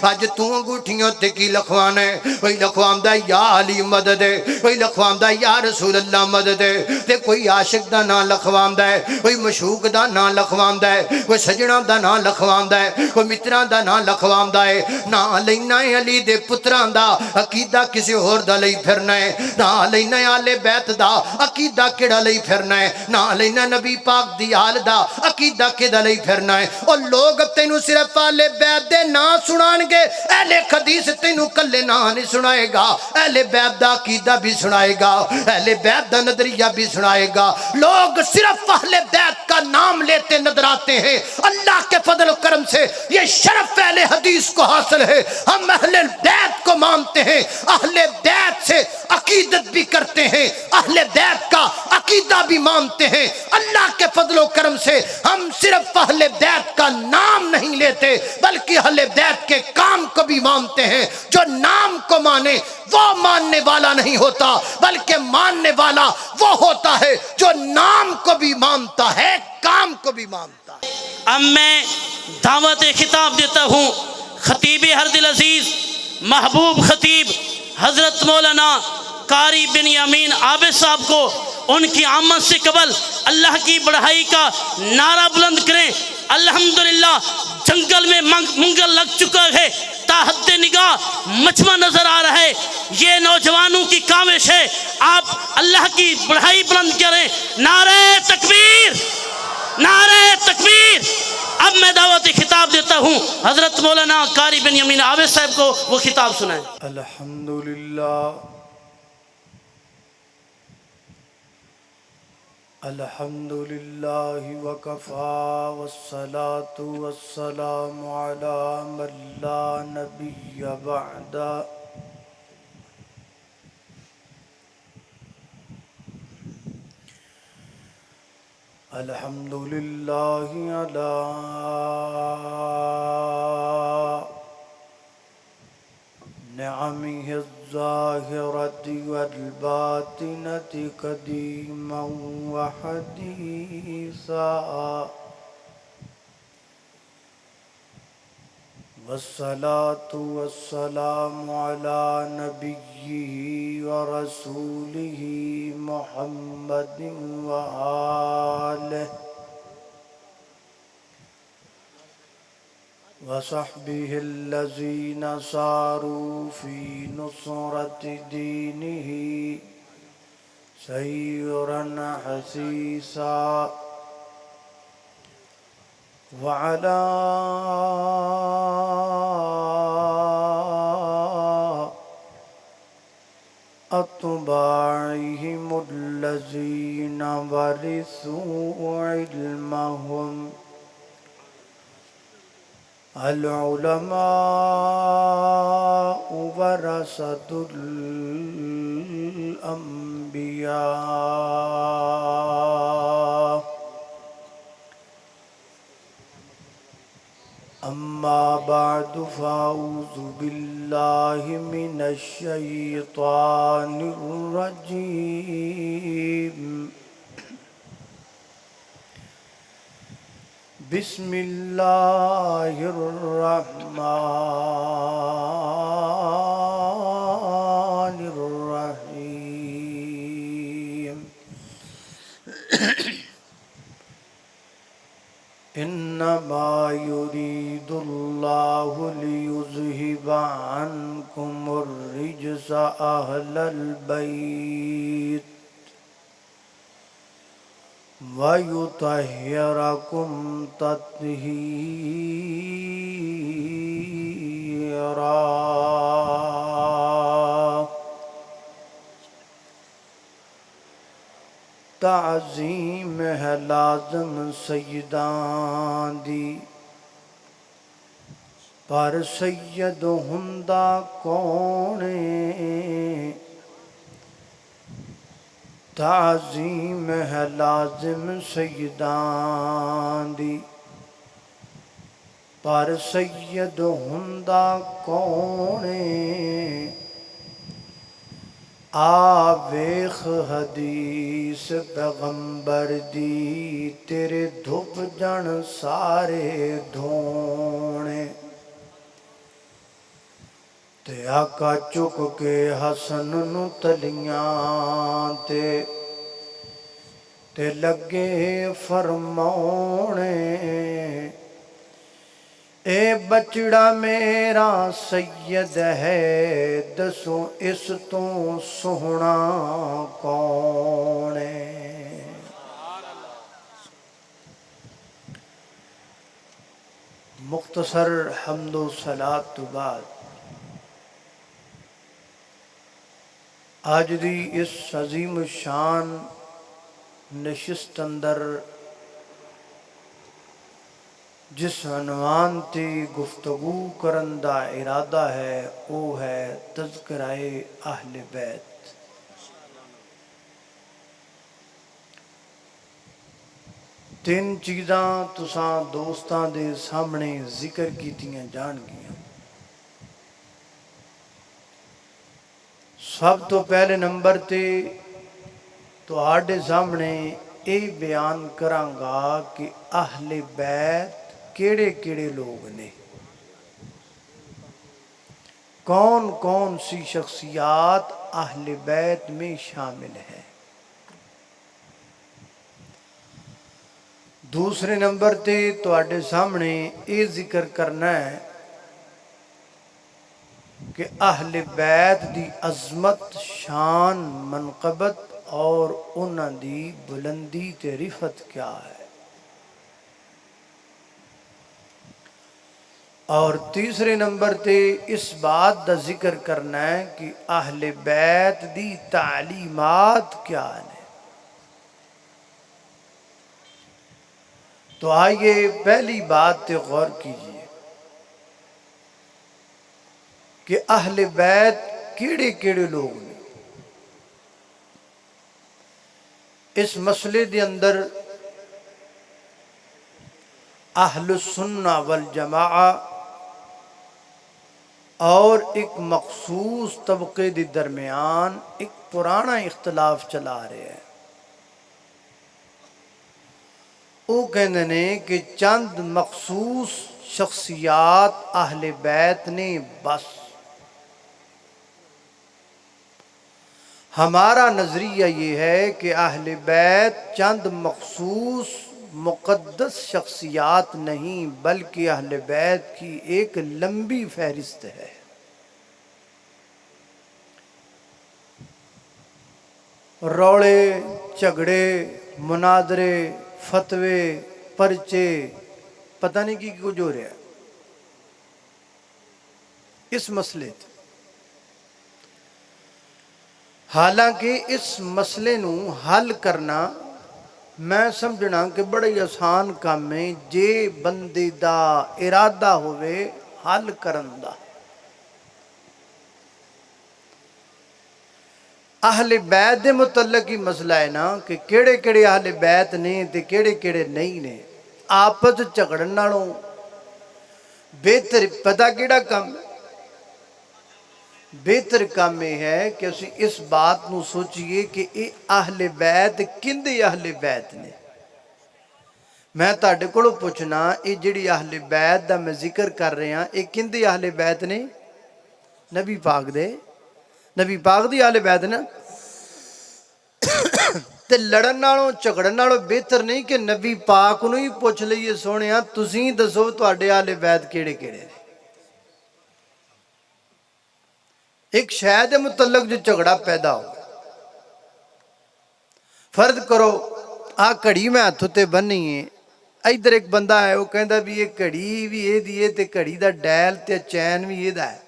اج تو انگوٹھیاں تے کی لکھوانا ہے؟ کوئی لکھواندا یا علی مدد ہے، کوئی لکھواندا یا رسول اللہ مدد ہے، تے کوئی عاشق دا نام لکھواندا ہے، کوئی مشوق دا نام لکھواندا ہے، کوئی سجنا دا نام لکھواندا ہے، کوئی متراں دا نام لکھواندا ہے۔ نہ لینا ہے علی دے پتراں دا، عقیدہ کسی اور دا لئی پھرنا ہے۔ نہ لینا ہے آل بیت دا، عقیدہ کیڑا لئی پھرنا ہے۔ نہ لینا نبی پاک دی آل دا، عقیدہ کیڑا لئی پھرنا ہے۔ اور لوگ تینوں صرف آل بیت دے نا سنان گے، اہل حدیث تینوں کلے نا نہیں سنائے گا، اہل بیت دا عقیدہ بھی سنائے گا، اہل بیت دا نظریہ بھی سنائے گا۔ لوگ صرف اہل بیت کا نام لیتے نظر آتے ہیں، اللہ کے فضل و کرم سے یہ شرف اہل حدیث کو حاصل ہے۔ ہم اہل بیت کو مانتے ہیں، اہل بیت سے عقیدت بھی کرتے ہیں، اہل بیت کا عقیدہ بھی مانتے ہیں۔ اللہ کے فضل و کرم سے ہم صرف اہل بیت کا نام نہیں لیتے بلکہ اہل بیت کے کام کو بھی مانتے ہیں۔ جو نام کو مانے وہ ماننے والا نہیں ہوتا، بلکہ ماننے والا وہ ہوتا ہے جو نام کو بھی مانتا ہے، کام کو بھی مانتا ہے۔ اب میں دعوت خطاب دیتا ہوں خطیب ہر دل عزیز محبوب خطیب حضرت مولانا قاری بن یامین عابد صاحب کو ان کی آمد سے قبل اللہ کی بڑھائی کا نعرہ بلند کریں۔ الحمدللہ جنگل میں منگل لگ چکا ہے، تا حد نگاہ مجمع نظر آ رہا ہے۔ یہ نوجوانوں کی کاوش ہے، آپ اللہ کی بڑھائی بلند کریں۔ نعرہ تکبیر، نعرہ تکبیر۔ اب میں دعوت خطاب دیتا ہوں حضرت مولانا قاری بن یامین عابد صاحب کو، وہ خطاب سنائیں۔ الحمدللہ الحمدللہ وکفا والصلاة والسلام علی من لا نبی بعد۔ الحمدللہ علی نعمه الظاهرة والباطنة قديما وحديثا، والصلاة والسلام على نبيه ورسوله محمد وآله وصحبه الذين ساروا في نصرة دينه سيرا حثيثا، وعلى أتباعهم الذين ورثوا علمهم، العلماء ورثة الأنبياء۔ أما بعد فأعوذ بالله من الشيطان الرجيم، بسم اللہ الرحمن الرحیم۔ انما يريد الله ليذهب عنكم الرجس اهل البيت وَيُطَهِّرَكُمْ تَطْهِيرًا۔ تعظیم ہے لازم سیدان دی، پر سید ہندہ کونے، تعظیم ہے لازم سیدان دی، پر سید ہندہ کونے، آویخ حدیث پیغمبر دی، تیرے دھوپ جن سارے دھونے۔ ਤੇ ਆਕਾ ਚੁੱਕ ਕੇ ਹਸਨ ਨੂੰ ਤਲੀਆਂ ਤੇ ਲੱਗੇ ਫਰਮਾਉਣੇ اے بچڑا میرا سید ہے دسو اس تو سونا کون ہے مختصر حمد و صلات تو بعد آج دی اس عظیم شان نشست اندر جس عنوان تے گفتگو کرن دا ارادہ ہے وہ ہے تذکرہ اہل بیت۔ تین چیزاں تساں دوستاں دے سامنے ذکر کیتیاں جان گیاں۔ سب تو پہلے نمبر تے تہاڈے سامنے اے بیان کراں گا کہ اہل بیت کیڑے کیڑے لوگ نے، کون کون سی شخصیات اہل بیت میں شامل ہے۔ دوسرے نمبر تے تواڈے سامنے یہ ذکر کرنا ہے کہ اہل بیت دی عظمت، شان، منقبت اور انہاں دی بلندی تے رفعت کیا ہے۔ اور تیسرے نمبر تے اس بات دا ذکر کرنا ہے کہ اہل بیت دی تعلیمات کیا ہیں۔ تو آئیے پہلی بات تے غور کیجئے کہ اہل بیت کیڑے کیڑے لوگ ہیں۔ اس مسئلے دے اندر اہل السنہ والجماعہ اور ایک مخصوص طبقے دے درمیان ایک پرانا اختلاف چلا رہے ہیں۔ وہ کہندے نے کہ چند مخصوص شخصیات اہل بیت نے بس۔ ہمارا نظریہ یہ ہے کہ اہل بیت چند مخصوص مقدس شخصیات نہیں بلکہ اہل بیت کی ایک لمبی فہرست ہے۔ روڑے، جھگڑے، مناظرے، فتوے، پرچے، پتہ نہیں کی کچھ ہو رہا ہے اس مسئلے تے۔ حالانکہ اس مسئلے نو حل کرنا میں سمجھنا کہ بڑا ہی آسان کام ہے جے بندے دا ارادہ ہوئے حل کرن دا۔ اہل بیت دے متعلق ہی مسئلہ ہے نا کہ کیڑے کیڑے اہل بیت نے تے کیڑے کیڑے نہیں نے۔ آپس جھگڑن نالوں بہتر پتہ کیڑا کام ہے؟ بہتر کام یہ ہے کہ اسی اس بات نو سوچئے کہ اے اہل بیت کندے اہل بیت نے۔ میں تاڑے کولوں پوچھنا اے جڑی اہل بیت دا میں ذکر کر رہے ہیں اے کندے اہل بیت نے؟ نبی پاک دے، نبی پاک دی اہل بیت نے۔ تے لڑن نالوں جھگڑن نالوں بہتر نہیں کہ نبی پاک نو ہی پوچھ لئیے سونیا تسیں دسو تواڈے اہل بیت کیڑے کیڑے نے۔ ایک شاید متعلق جو جھگڑا پیدا ہو، فرض کرو آ کڑی میں ہاتھ تے بننی ہے، ادھر ایک بندہ ہے وہ کہندا بھی یہ کڑی بھی یہ دی ہے تے کڑی دا ڈیل تے چین بھی یہ دا ہے۔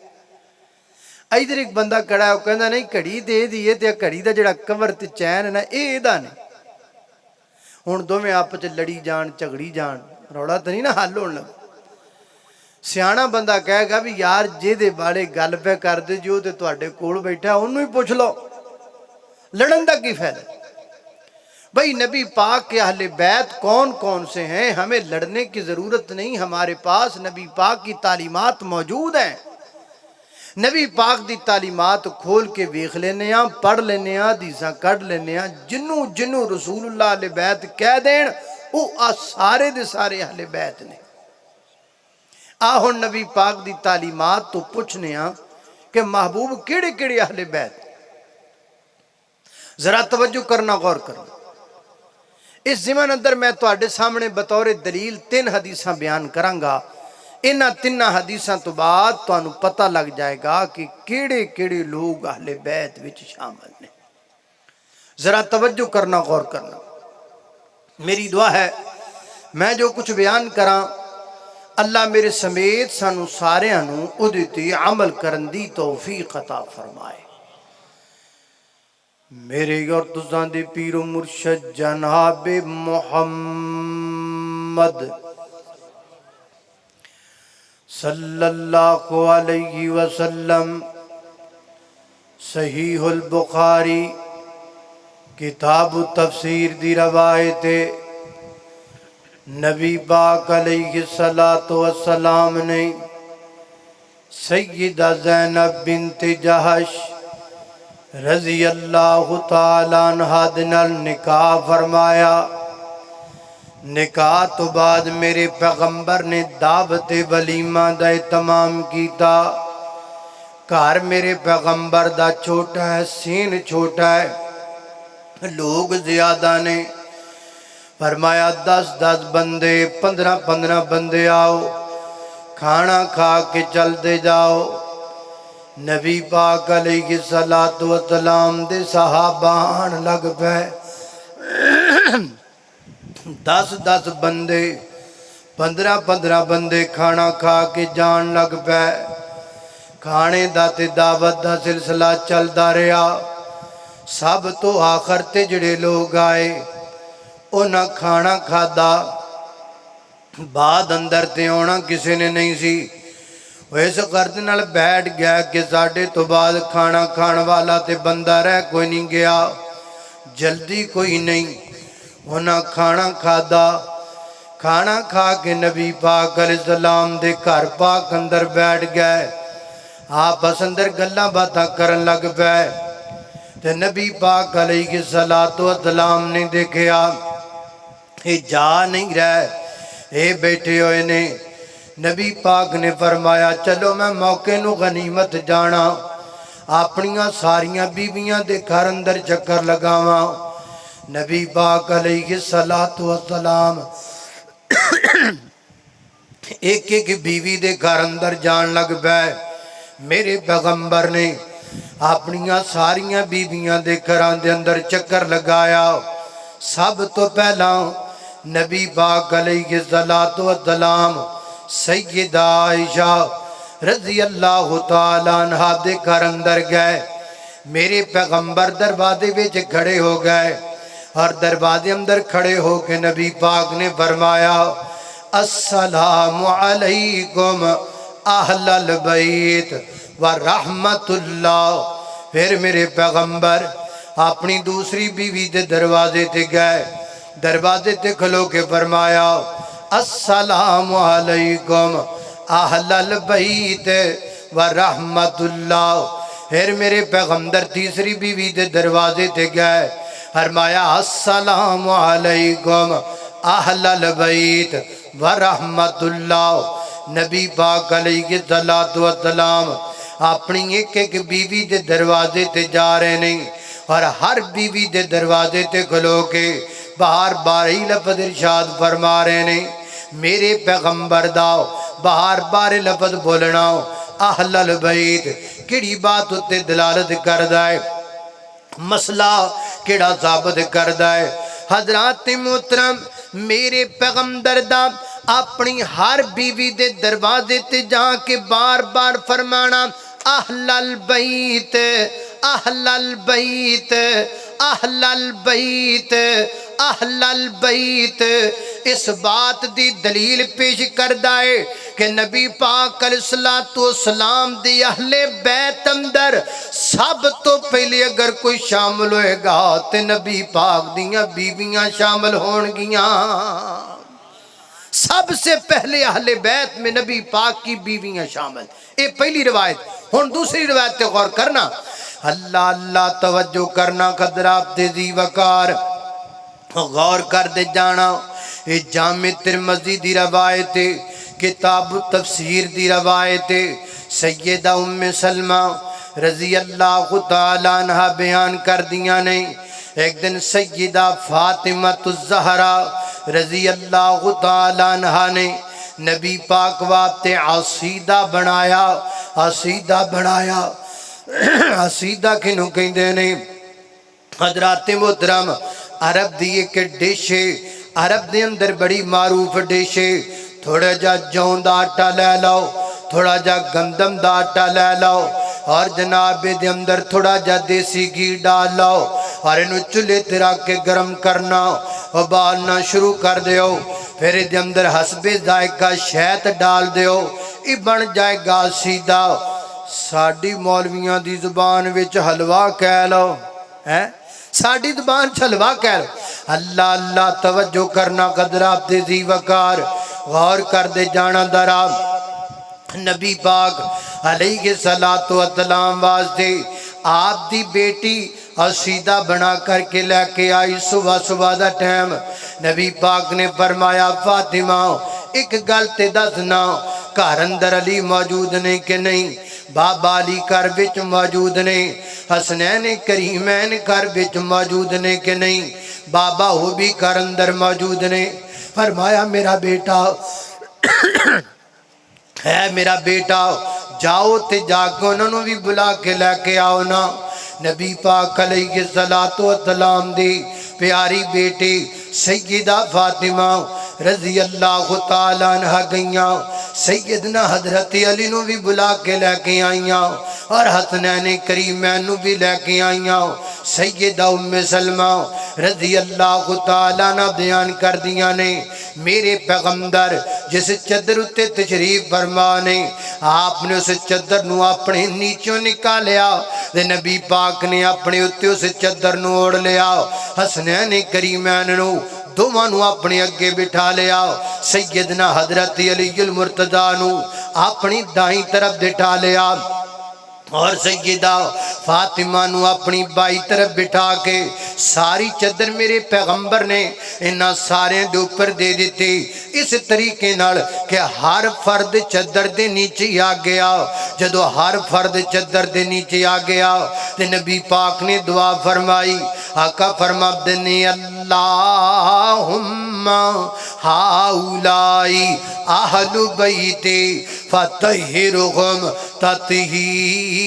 ادھر ایک بندہ کڑا ہے وہ کہندا نہیں کڑی تے یہ دی ہے تے کڑی دا جڑا کور تے چین ہے نا یہ دا نہیں۔ ہن دوویں آپس وچ لڑی جان، جھگڑی جان، روڑا تے نہیں نا حل ہون لگا۔ سیاںا بندہ کہے گا بھی یار جے دے بارے گل پہ کر دے جو تے تواڈے کول بیٹھا انہوں ہی پوچھ لو، لڑن دا کی فائدہ؟ بھئی نبی پاک کے اہل بیت کون کون سے ہیں؟ ہمیں لڑنے کی ضرورت نہیں، ہمارے پاس نبی پاک کی تعلیمات موجود ہیں۔ نبی پاک دی تعلیمات کھول کے ویکھ لینے ہاں، پڑھ لینے ہاں، حدیثاں کڈ لینے ہاں، جنوں رسول اللہ اہل بیت کہہ دین وہ سارے دے سارے اہل بیت نے۔ آہن نبی پاک دی تعلیمات تو پوچھنے ہاں کہ محبوب کیڑے کیڑے اہل بیت. ذرا توجہ کرنا، غور کرنا. اس ضمن اندر میں تواڈے سامنے بطور دلیل 3 حدیثاں بیان کراں گا. انہاں 3 حدیثاں تو بعد تانوں پتہ لگ جائے گا کہ کیڑے کیڑے لوگ اہل بیت وچ شامل نے. ذرا توجہ کرنا، غور کرنا. میری دعا ہے میں جو کچھ بیان کراں اللہ میرے سمیت سانو ساریاں نوں اودے تے عمل کرن دی توفیق عطا فرمائے. میرے اور تساں دے پیر و مرشد جناب محمد صلی اللہ علیہ وسلم صحیح البخاری کتاب تفسیر دی روایت نبی پاک علیہ السلام نے سیدہ زینب بنت جہش رضی اللہ تعالیٰ عنہا دنال نکاح فرمایا. نکاح تو بعد میرے پیغمبر نے دعوت ولیمہ دا اہتمام کیتا. گھر میرے پیغمبر دا چھوٹا ہے، سین چھوٹا ہے، لوگ زیادہ نے. فرمایا 10 بندے 15 بندے آؤ، کھانا کھا کے چل دے جاؤ. نبی پاک علیہ السلام دے صحابہ آن لگ پے. 10 بندے 15 بندے کھانا کھا کے جان لگ پے. کھانے دا تے دعوت دا سلسلہ چلدا رہا. سب تو آخر تے جڑے لوگ آئے انہاں کھانا کھادا. بعد اندر تے آنا کسی نے نہیں سی. اس غرض نال بیٹھ گیا کہ ساڈے تو بعد کھانا کھان والا تے بندہ رہ کوئی نہیں گیا، جلدی کوئی نہیں. انہاں کھانا کھادا. کھانا کھا کے نبی پاک علیہ السلام دے گھر پاک اندر بیٹھ گئے. آپس اندر گلاں باتاں کرن لگ پے. تے نبی پاک علیہ السلام نے دیکھیا یہ جا نہیں رہے، اے بیٹھے ہوئے نے. نبی پاک نے فرمایا چلو میں موقع نو غنیمت جانا، اپنیاں ساریاں بیویاں دے گھر اندر چکر لگاواں. نبی پاک علیہ السلام ایک بیوی دے گھر اندر جان لگ پے. میرے پیغمبر نے اپنیاں ساریاں بیویاں دے گھراں دے اندر چکر لگایا. سب تو پہلا نبی پاک علیہ السلام سیدہ عائشہ رضی اللہ تعالیٰ عنہا دے گھر اندر گئے. میرے پیغمبر دروازے وچ کھڑے ہو گئے اور دروازے اندر کھڑے ہو کے نبی پاک نے فرمایا السلام علیکم اہل البیت ورحمت اللہ. پھر میرے پیغمبر اپنی دوسری بیوی دے دروازے تے گئے. دروازے تے کھلو کے فرمایا السلام علیکم اہل البیت ورحمت اللہ. پھر میرے پیغمبر تیسری بیوی دے دروازے تے گئے، فرمایا السلام علیکم اہل البیت ورحمت اللہ. نبی پاک علیہ السلام اپنی ایک بیوی دے دروازے تے جا رہے نہیں اور ہر بیوی دے دروازے تے کھلو کے بار بار ہی لفظ ارشاد فرما رہے نہیں. میرے پیغمبر دا بار بار لفظ بولنا اہل البیت کیڑی بات تے دلالت کردا ہے، مسئلہ کیڑا ثابت کردا ہے. حضرات محترم میرے پیغمبر دا اپنی ہر بیوی دے دروازے تے جا کے بار بار فرمانا اہل البیت اہل البیت اہل البیت اہل البیت. اس بات دی دلیل پیش کردا ہے کہ نبی پاک علیہ السلام دی اہل بیت اندر سب تو پہلے اگر کوئی شامل ہوئے گا تے نبی پاک دیاں بیویاں شامل ہون گیاں. سب سے پہلے اہل بیت میں نبی پاک کی بیویاں شامل. یہ پہلی روایت. ہن دوسری روایت تے غور کرنا. اللہ اللہ توجہ کرنا قدرات دے ذی وقار غور کر دے جانا. یہ جامع ترمذی دی روایت ہے، کتاب تفسیر دی روایت ہے. سیدہ ام سلمہ رضی اللہ تعالیٰ عنہ بیان کر دیا نے ایک دن سیدہ فاطمہ الزہرا رضی اللہ تعالیٰ عنہ نے نبی پاک واسطے عصیدہ بنایا عصیدہ کنوں کہندے نے حضرات محترم عرب دی ایک ڈش ہے عرب دے اندر بڑی معروف ڈش ہے تھوڑا جا جون دا آٹا لے لو تھوڑا جا گندم دا آٹا لے لو اور جناب دے اندر تھوڑا جا دیسی گھی ڈال لو اور انہوں چولہے تے رکھ کے گرم کرنا ابالنا شروع کر دیو پھر دے اندر حسب ذائقہ شہد ڈال دیو یہ بن جائے گا سیدھا ساڑی مولویاں دی زبان وچ حلوہ کہہ لو ساڑی زبان حلوہ کہہ لو اللہ اللہ توجہ کرنا قدرات دے زی وقار غور کر دے جانا درا نبی پاک علیہ السلام واسطے آپ دی بیٹی عصیدہ بنا کر کے لے کے آئی صبح دا ٹائم نبی پاک نے فرمایا فاطمہ ایک گل تے دسنا گھر اندر علی موجود نے کہ نہیں بابا علی گھر وچ موجود نے حسنین کریمین گھر وچ موجود نے کہ نہیں بابا وہ بھی گھر اندر موجود نے فرمایا میرا بیٹا ہے میرا بیٹا جاؤ تے جا کے انہوں نے بھی بلا کے لے کے آؤ نا نبی پاک علیہ السلام دی پیاری بیٹی سیدہ فاطمہ رضی اللہ تعالیٰ عنہ گئیاں سیدنا حضرت علی نو بھی بلا کے لے کے آئیاں اور حسنین کریمین نو بھی لے کے آئیاں سیدہ ام سلمہ رضی اللہ تعالیٰ عنہ بیان کر دیا نے میرے پیغمبر جس چادر اتے تشریف فرما نے آپ نے اس چادر نو اپنے نیچوں نکالیا تے نبی پاک نے اپنے اتے اس چادر نو اوڑھ لیا حسنین کریمین نو دوانو اپنے اگے بٹھا لیا سیدنا حضرت علی المرتضیٰ نو اپنی دائیں طرف بٹھا لیا اور سیدہ فاطمہ نو اپنی بائی طرف بٹھا کے ساری چادر میرے پیغمبر نے انہاں سارے دے اوپر دے دیتی اس طریقے نال کہ ہر فرد چادر دے نیچے آ گیا جدو ہر فرد چادر دے نیچے آ گیا تے نبی پاک نے دعا فرمائی آقا فرما دنی اللہم ہاؤلائی اہل بیتی فتحرہم تطہیرا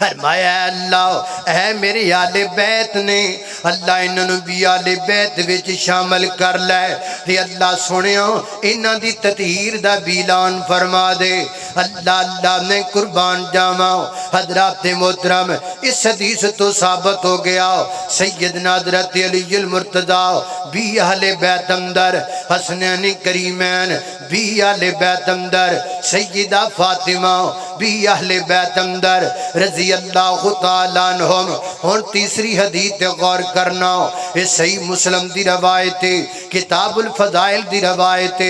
فرمایا اللہ اے میرے آل بیت نے اللہ انہوں بھی آل بیت وچ شامل کر لے تے اللہ سنیا انہاں دی تطہیر دا بیلان فرما دے اللہ اللہ میں قربان جاواں حضرات محترم اس حدیث تو ثابت ہو گیا سیدنا حضرت علی المرتضیٰ بھی اہل بیت اندر حسنین کریمین بھی اہل بیت اندر سیدہ فاطمہ بھی اہل بیت اندر رضی اللہ تعالیٰ عنہم اور تیسری حدیث غور کرنا یہ صحیح مسلم دی روایت کتاب الفضائل دی روایت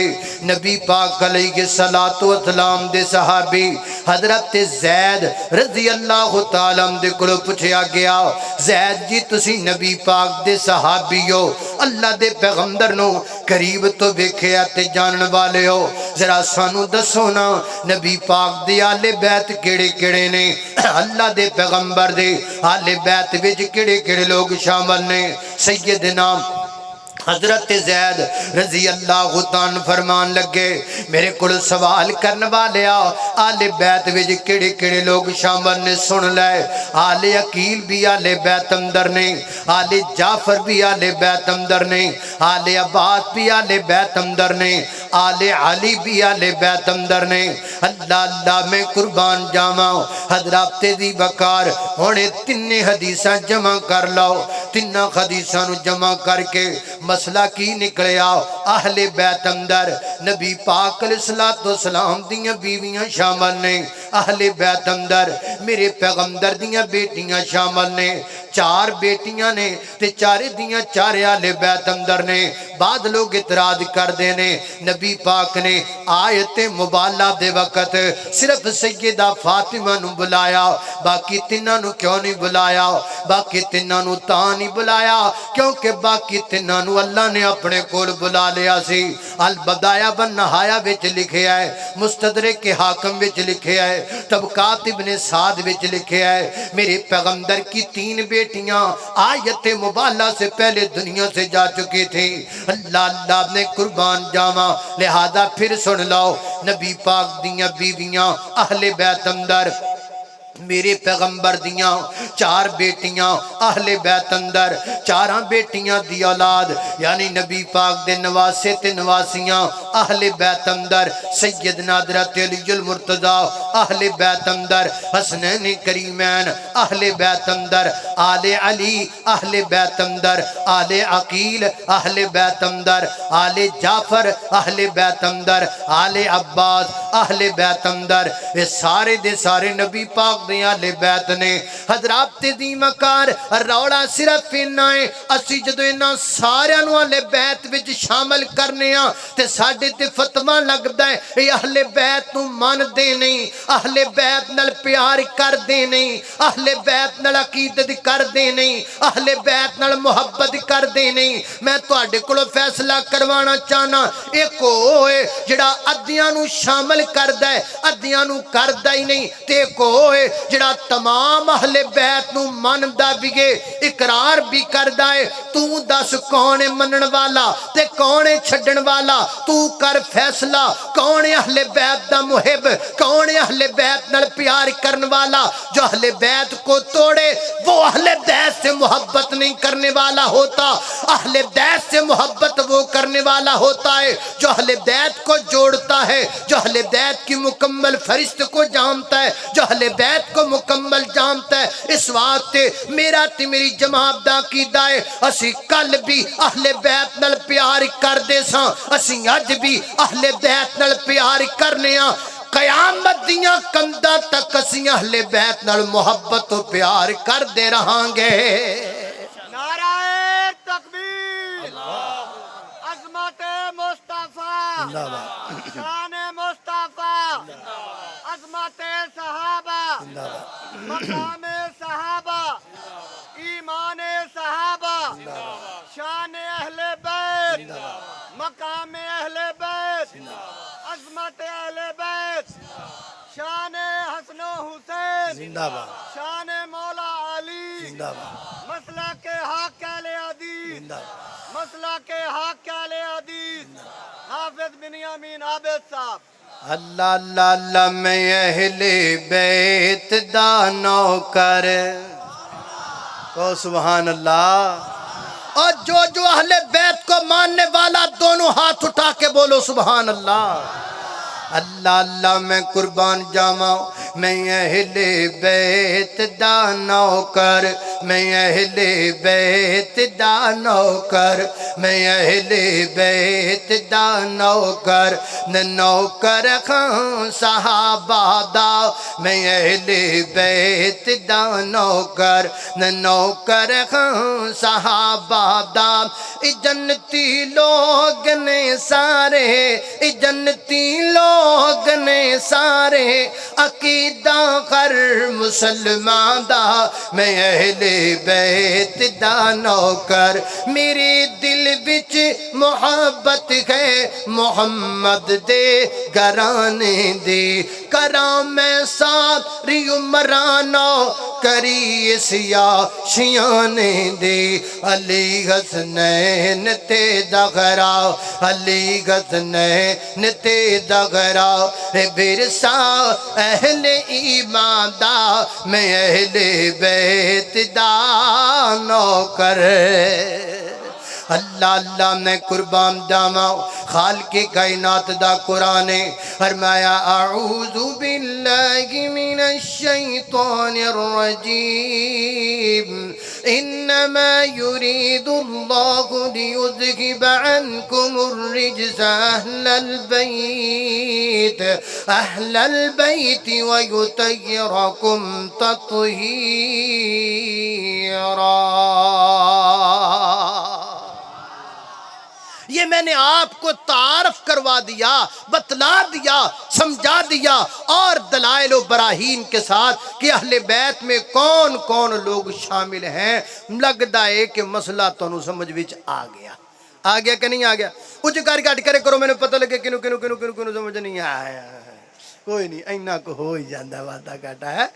نبی پاک علیہ السلام دے صحابی حضرت زید رضی اللہ تعالیٰ دے کلو پوچھیا گیا زید جی تسی نبی پاک دے صحابی ہو اللہ دے پیغمبر نو قریب تو دیکھیا تے جانن والے ہو ذرا سانو دسو نا نبی پاک دے آل بیت کیڑے کیڑے نے اللہ دے پیغمبر دے آل بیت وچ کیڑے کیڑے لوگ شامل نے سیدنا حضرت زید رضی اللہ عنہ فرمان لگے میرے کل سوال کرنے والے آل بیت وچ کیڑے کیڑے لوگ شامل نے سن لے آل عقیل بھی آل بیت اندر نے آل جعفر بھی آل بیت اندر نے آل عباس بھی آل بیت اندر نے آل علی بھی آل بیت اندر نے اللہ اللہ میں قربان جاواں حضرات دی وقار ہونے تین حدیثاں جمع کر لو تین حدیثاں نو جمع کر کے مسئلہ کی نکلیا اہل بیت اندر نبی پاک علیہ السلام دیاں بیویاں شامل نے اہل بیت اندر میرے پیغمبر دیاں بیٹیاں شامل نے چار بیٹیاں نے تے چارے دیاں چارے آلے بیت اندر نے بعد لوگ اعتراض کر دینے نبی پاک نے آیت مبالہ دے وقت صرف سیدہ فاطمہ نو بلایا باقی تینہ نو کیوں نہیں بلایا باقی تینہ نو تاں نہیں بلایا کیونکہ باقی تینہ نو اللہ نے اپنے کول بلا لیا سی البدایہ بن نہایا وچ لکھے آئے مستدرک کے حاکم وچ لکھے آئے طبقات ابن سعد وچ لکھے آئے میرے پیغمبر کی 3 بیٹیاں آیت مبالہ سے پہلے دنیا سے جا چکی تھی اللہ نے قربان جاواں لہذا پھر سن لو نبی پاک دیاں بیویاں اہل بیت اندر میرے پیغمبر دیاں 4 بیٹیاں اہل بیت اندر 4 بیٹیاں دی اولاد یعنی نبی پاک دے نواسے تے نواسیاں اہل بیت اندر سیدنا حضرت علی المرتضی اہل بیت اندر حسنین کریمین اہل بیت اندر آل علی اہل بیت اندر آل عقیل اہل بیت اندر آل جعفر اہل بیت اندر آل عباس اہل بیت اندر یہ سارے دے سارے نبی پاک دیاں لے بیت نے حضرات دی مکار روڑا صرف انہاں ہے اسی جدو انہاں سارے انہاں لے بیت وچ شامل کرنے ہاں تے ساڑھے تے فتوہ لگ دائے اے اہل بیت نو مان دے نہیں اہل بیت نل پیار کر دے نہیں اہل بیت نل عقیدت کر دے نہیں اہل بیت نل محبت کر دے نہیں میں تو آڈے کلو فیصلہ کروانا چاہنا ایک ہوئے جڑا ادیاں نو شامل کر دائے ادیاں نو کر دائی نہیں تے ایک ہوئے جڑا تمام اہل بیت نو من دا بگے اقرار بھی کر دائے تو دس کونے منن والا تے کونے چھڑن والا تو کر فیصلہ کونے اہل بیت دا محب کونے اہل بیت نل پیار کرن والا جو اہل بیت کو توڑے وہ اہل بیت سے محبت نہیں کرنے والا ہوتا اہل بیت سے محبت وہ کرنے والا ہوتا ہے جو اہل بیت کو جوڑتا ہے جو اہل بیت کی مکمل فرشت کو جانتا ہے جو اہل بیت کو مکمل جانتا ہے اس واسطے میرا تے میری جماعت دا عقیدہ ہے اسی کل بھی اہل بیت نال پیار کر دے ساں اسی اج بھی اہل بیت نال پیار کرنے ہاں قیامت دیاں کندہ تک اسی اہل بیت نال محبت و پیار کر دے رہاں گے نعرہ تکبیر عظمت مصطفیٰ شان مصطفیٰ عظمت صحابہ مقام صحابہ ایمان صحابہ شان اہل بیت مقام اہل بیت عظمت اہل بیت شان حسن و حسین شان مولا علی مسئلہ کے حق اہل حدیث مسئلہ کے حق اہل حدیث حافظ بنیامین عابد صاحب اللہ اللہ اللہ میں اہل بیت دا نوکر کو سبحان اللہ اور جو اہل بیت کو ماننے والا دونوں ہاتھ اٹھا کے بولو سبحان اللہ اللہ اللہ میں قربان جاواں میں اہل بیت دا نوکر میں اہل بیت دا نوکر میں اہل بیت دا نوکر نوکر خان صحابہ دا میں اہل بیت دا نوکر نوکر خان صحابہ دا جنتی لوگ نے سارے جنتی لوگ نے سارے عقیدہ کر مسلمان دا میں اہل بیت دا نوکر میرے دل وچ محبت ہے محمد دے گرانے دی کرام میں ساری عمرانو کری سیاشیانے دی علی حسنین تے دغرا علی حسنین تے دغرا برسا اہل ایمان دا میں اہل بیت دا نوکر اللہ اللہ میں قربان جاواں خالق کائنات دا قرآن فرمایا اعوذ باللہ من الشیطان الرجیم انما يريد الله ليذهب عنكم الرجس اهل البيت ويطهركم تطهيرا. یہ میں نے آپ کو تعارف کروا دیا، بتلا دیا، سمجھا دیا، اور دلائل و براہین کے ساتھ کہ اہل بیت میں کون کون لوگ شامل ہیں. لگتا ہے کہ مسئلہ تانوں سمجھ وچ آ گیا کہ نہیں آ گیا؟ کچھ کر گٹ کرے کرو، میں نے پتہ لگے کنوں سمجھ نہیں آیا. کوئی نہیں، اینا کو ہو ہی جاندہ وعدہ کاٹا ہے.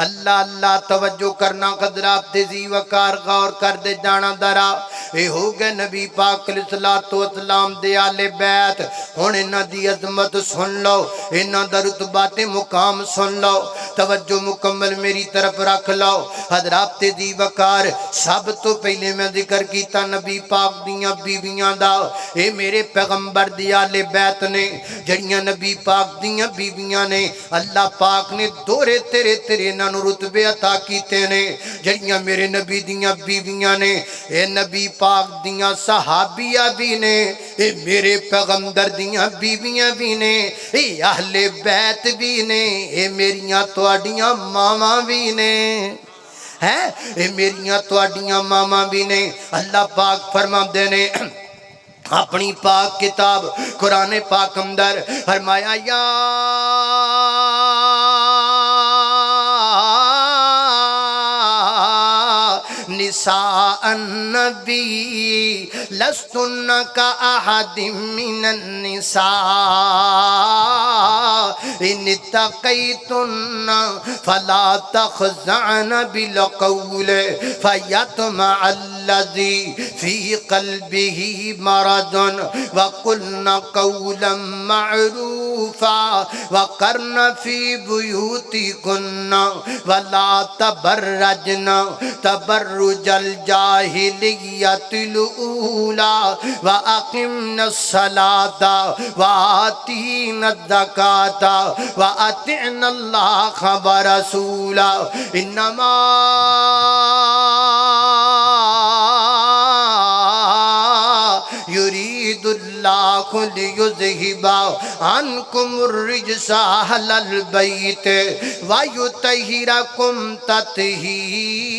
اللہ اللہ توجہ کرنا قدرات تیزی وقار غور کر دے جانا درا. اے ہو گئے نبی پاک علیہ السلام دے آل بیت. ہن انہاں دی عظمت سن لو، انہاں دا رتبات مقام سن لو، توجہ مکمل میری طرف رکھ لو. حضرات تیزی وقار سب تو پہلے میں ذکر کیتا نبی پاک دیاں بیویاں دا. اے میرے پیغمبر دی آل بیت نے جڑیاں نبی پاک دیاں بیویاں نے اللہ پاک نے دورے تیرے نانو رتبے عطا کیتے نے. جڑیاں میرے نبی دیاں بیویاں نے اے نبی پاک دیاں صحابیہ بھی نے، اے میرے پیغمبر دیاں بیویاں بھی نے، اے اہل بیت بھی نے، اے میریاں تواڈیاں ماما بھی نے، اے میریاں تواڈیاں ماما بھی نے. اللہ پاک فرماندے نے اپنی پاک کتاب قرآن پاک اندر فرمایا یا نساء النبی لستن کا احد من النساء ان اتقیتن فلا تخضعن بالقول فیطمع الذی فی قلبه مرض وقلن قولا معروفا وقرن فی بیوتکن ولا تبرجن تبرج الجاہلیت الاولی واقمن الصلاة وآتین الزکاة وأطعن اللہ ورسولا انما يريد الله ليذهب عنكم الرجس أهل البيت ويطهركم تطهيرا.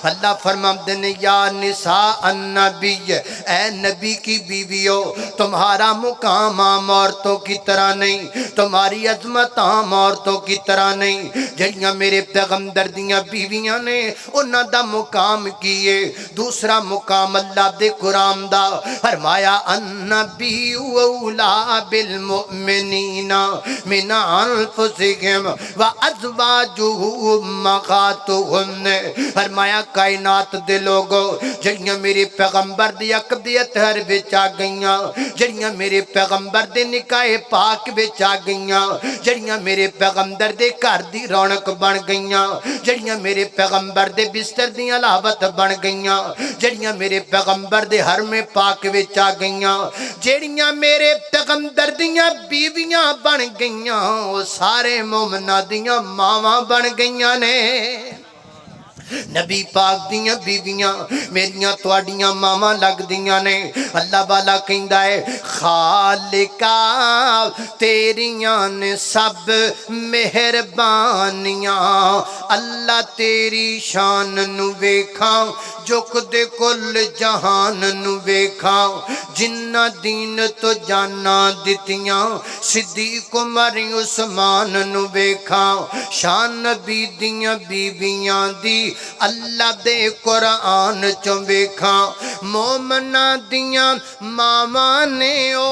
اللہ فرماتے ہیں یا نساء النبی، اے نبی کی بیویوں، تمہارا مقام عام عورتوں کی طرح نہیں، تمہاری عظمت عام عورتوں کی طرح نہیں. جڑیاں میرے پیغمبر دیاں بیویاں نے انہاں دا مقام کیے. دوسرا مقام اللہ دے قرآن دا فرمایا النبی اولا بالمؤمنین من انفسہم وازواجہ امہاتہم. فرمایا کائنات دے لوگو جڑیاں میرے پیغمبر دی اقدیت ہر وچ آ گئیاں، جڑیاں میرے پیغمبر دے نکاح پاک وچ آ گئیاں، جڑیاں میرے پیغمبر دے گھر دی رونق بن گئیاں، جڑیاں میرے پیغمبر دے بستر دی علاوت بن گئیاں، جڑیاں میرے پیغمبر دے حرم پاک وچ آ گئیاں، جڑیاں میرے پیغمبر دیاں بیویاں بن گئیاں، او سارے مومناں دیاں ماواں بن گئیاں نے. نبی پاک دیاں بیویاں میریاں تواڈیاں ماما لگ دیاں نے. اللہ والا کہندا ہے خالقا تیریاں نے سب مہربانیاں، اللہ تیری شان نو ویکھاں جک دے کل جہان نو ویکھاں. جنہ دین تو جانا دتیاں صدیق عمر عثمان نو ویکھاں. شان نبی دیاں بیویاں دی اللہ دے قرآن چوں ویکھاں. مومناں دیاں ماواں نے او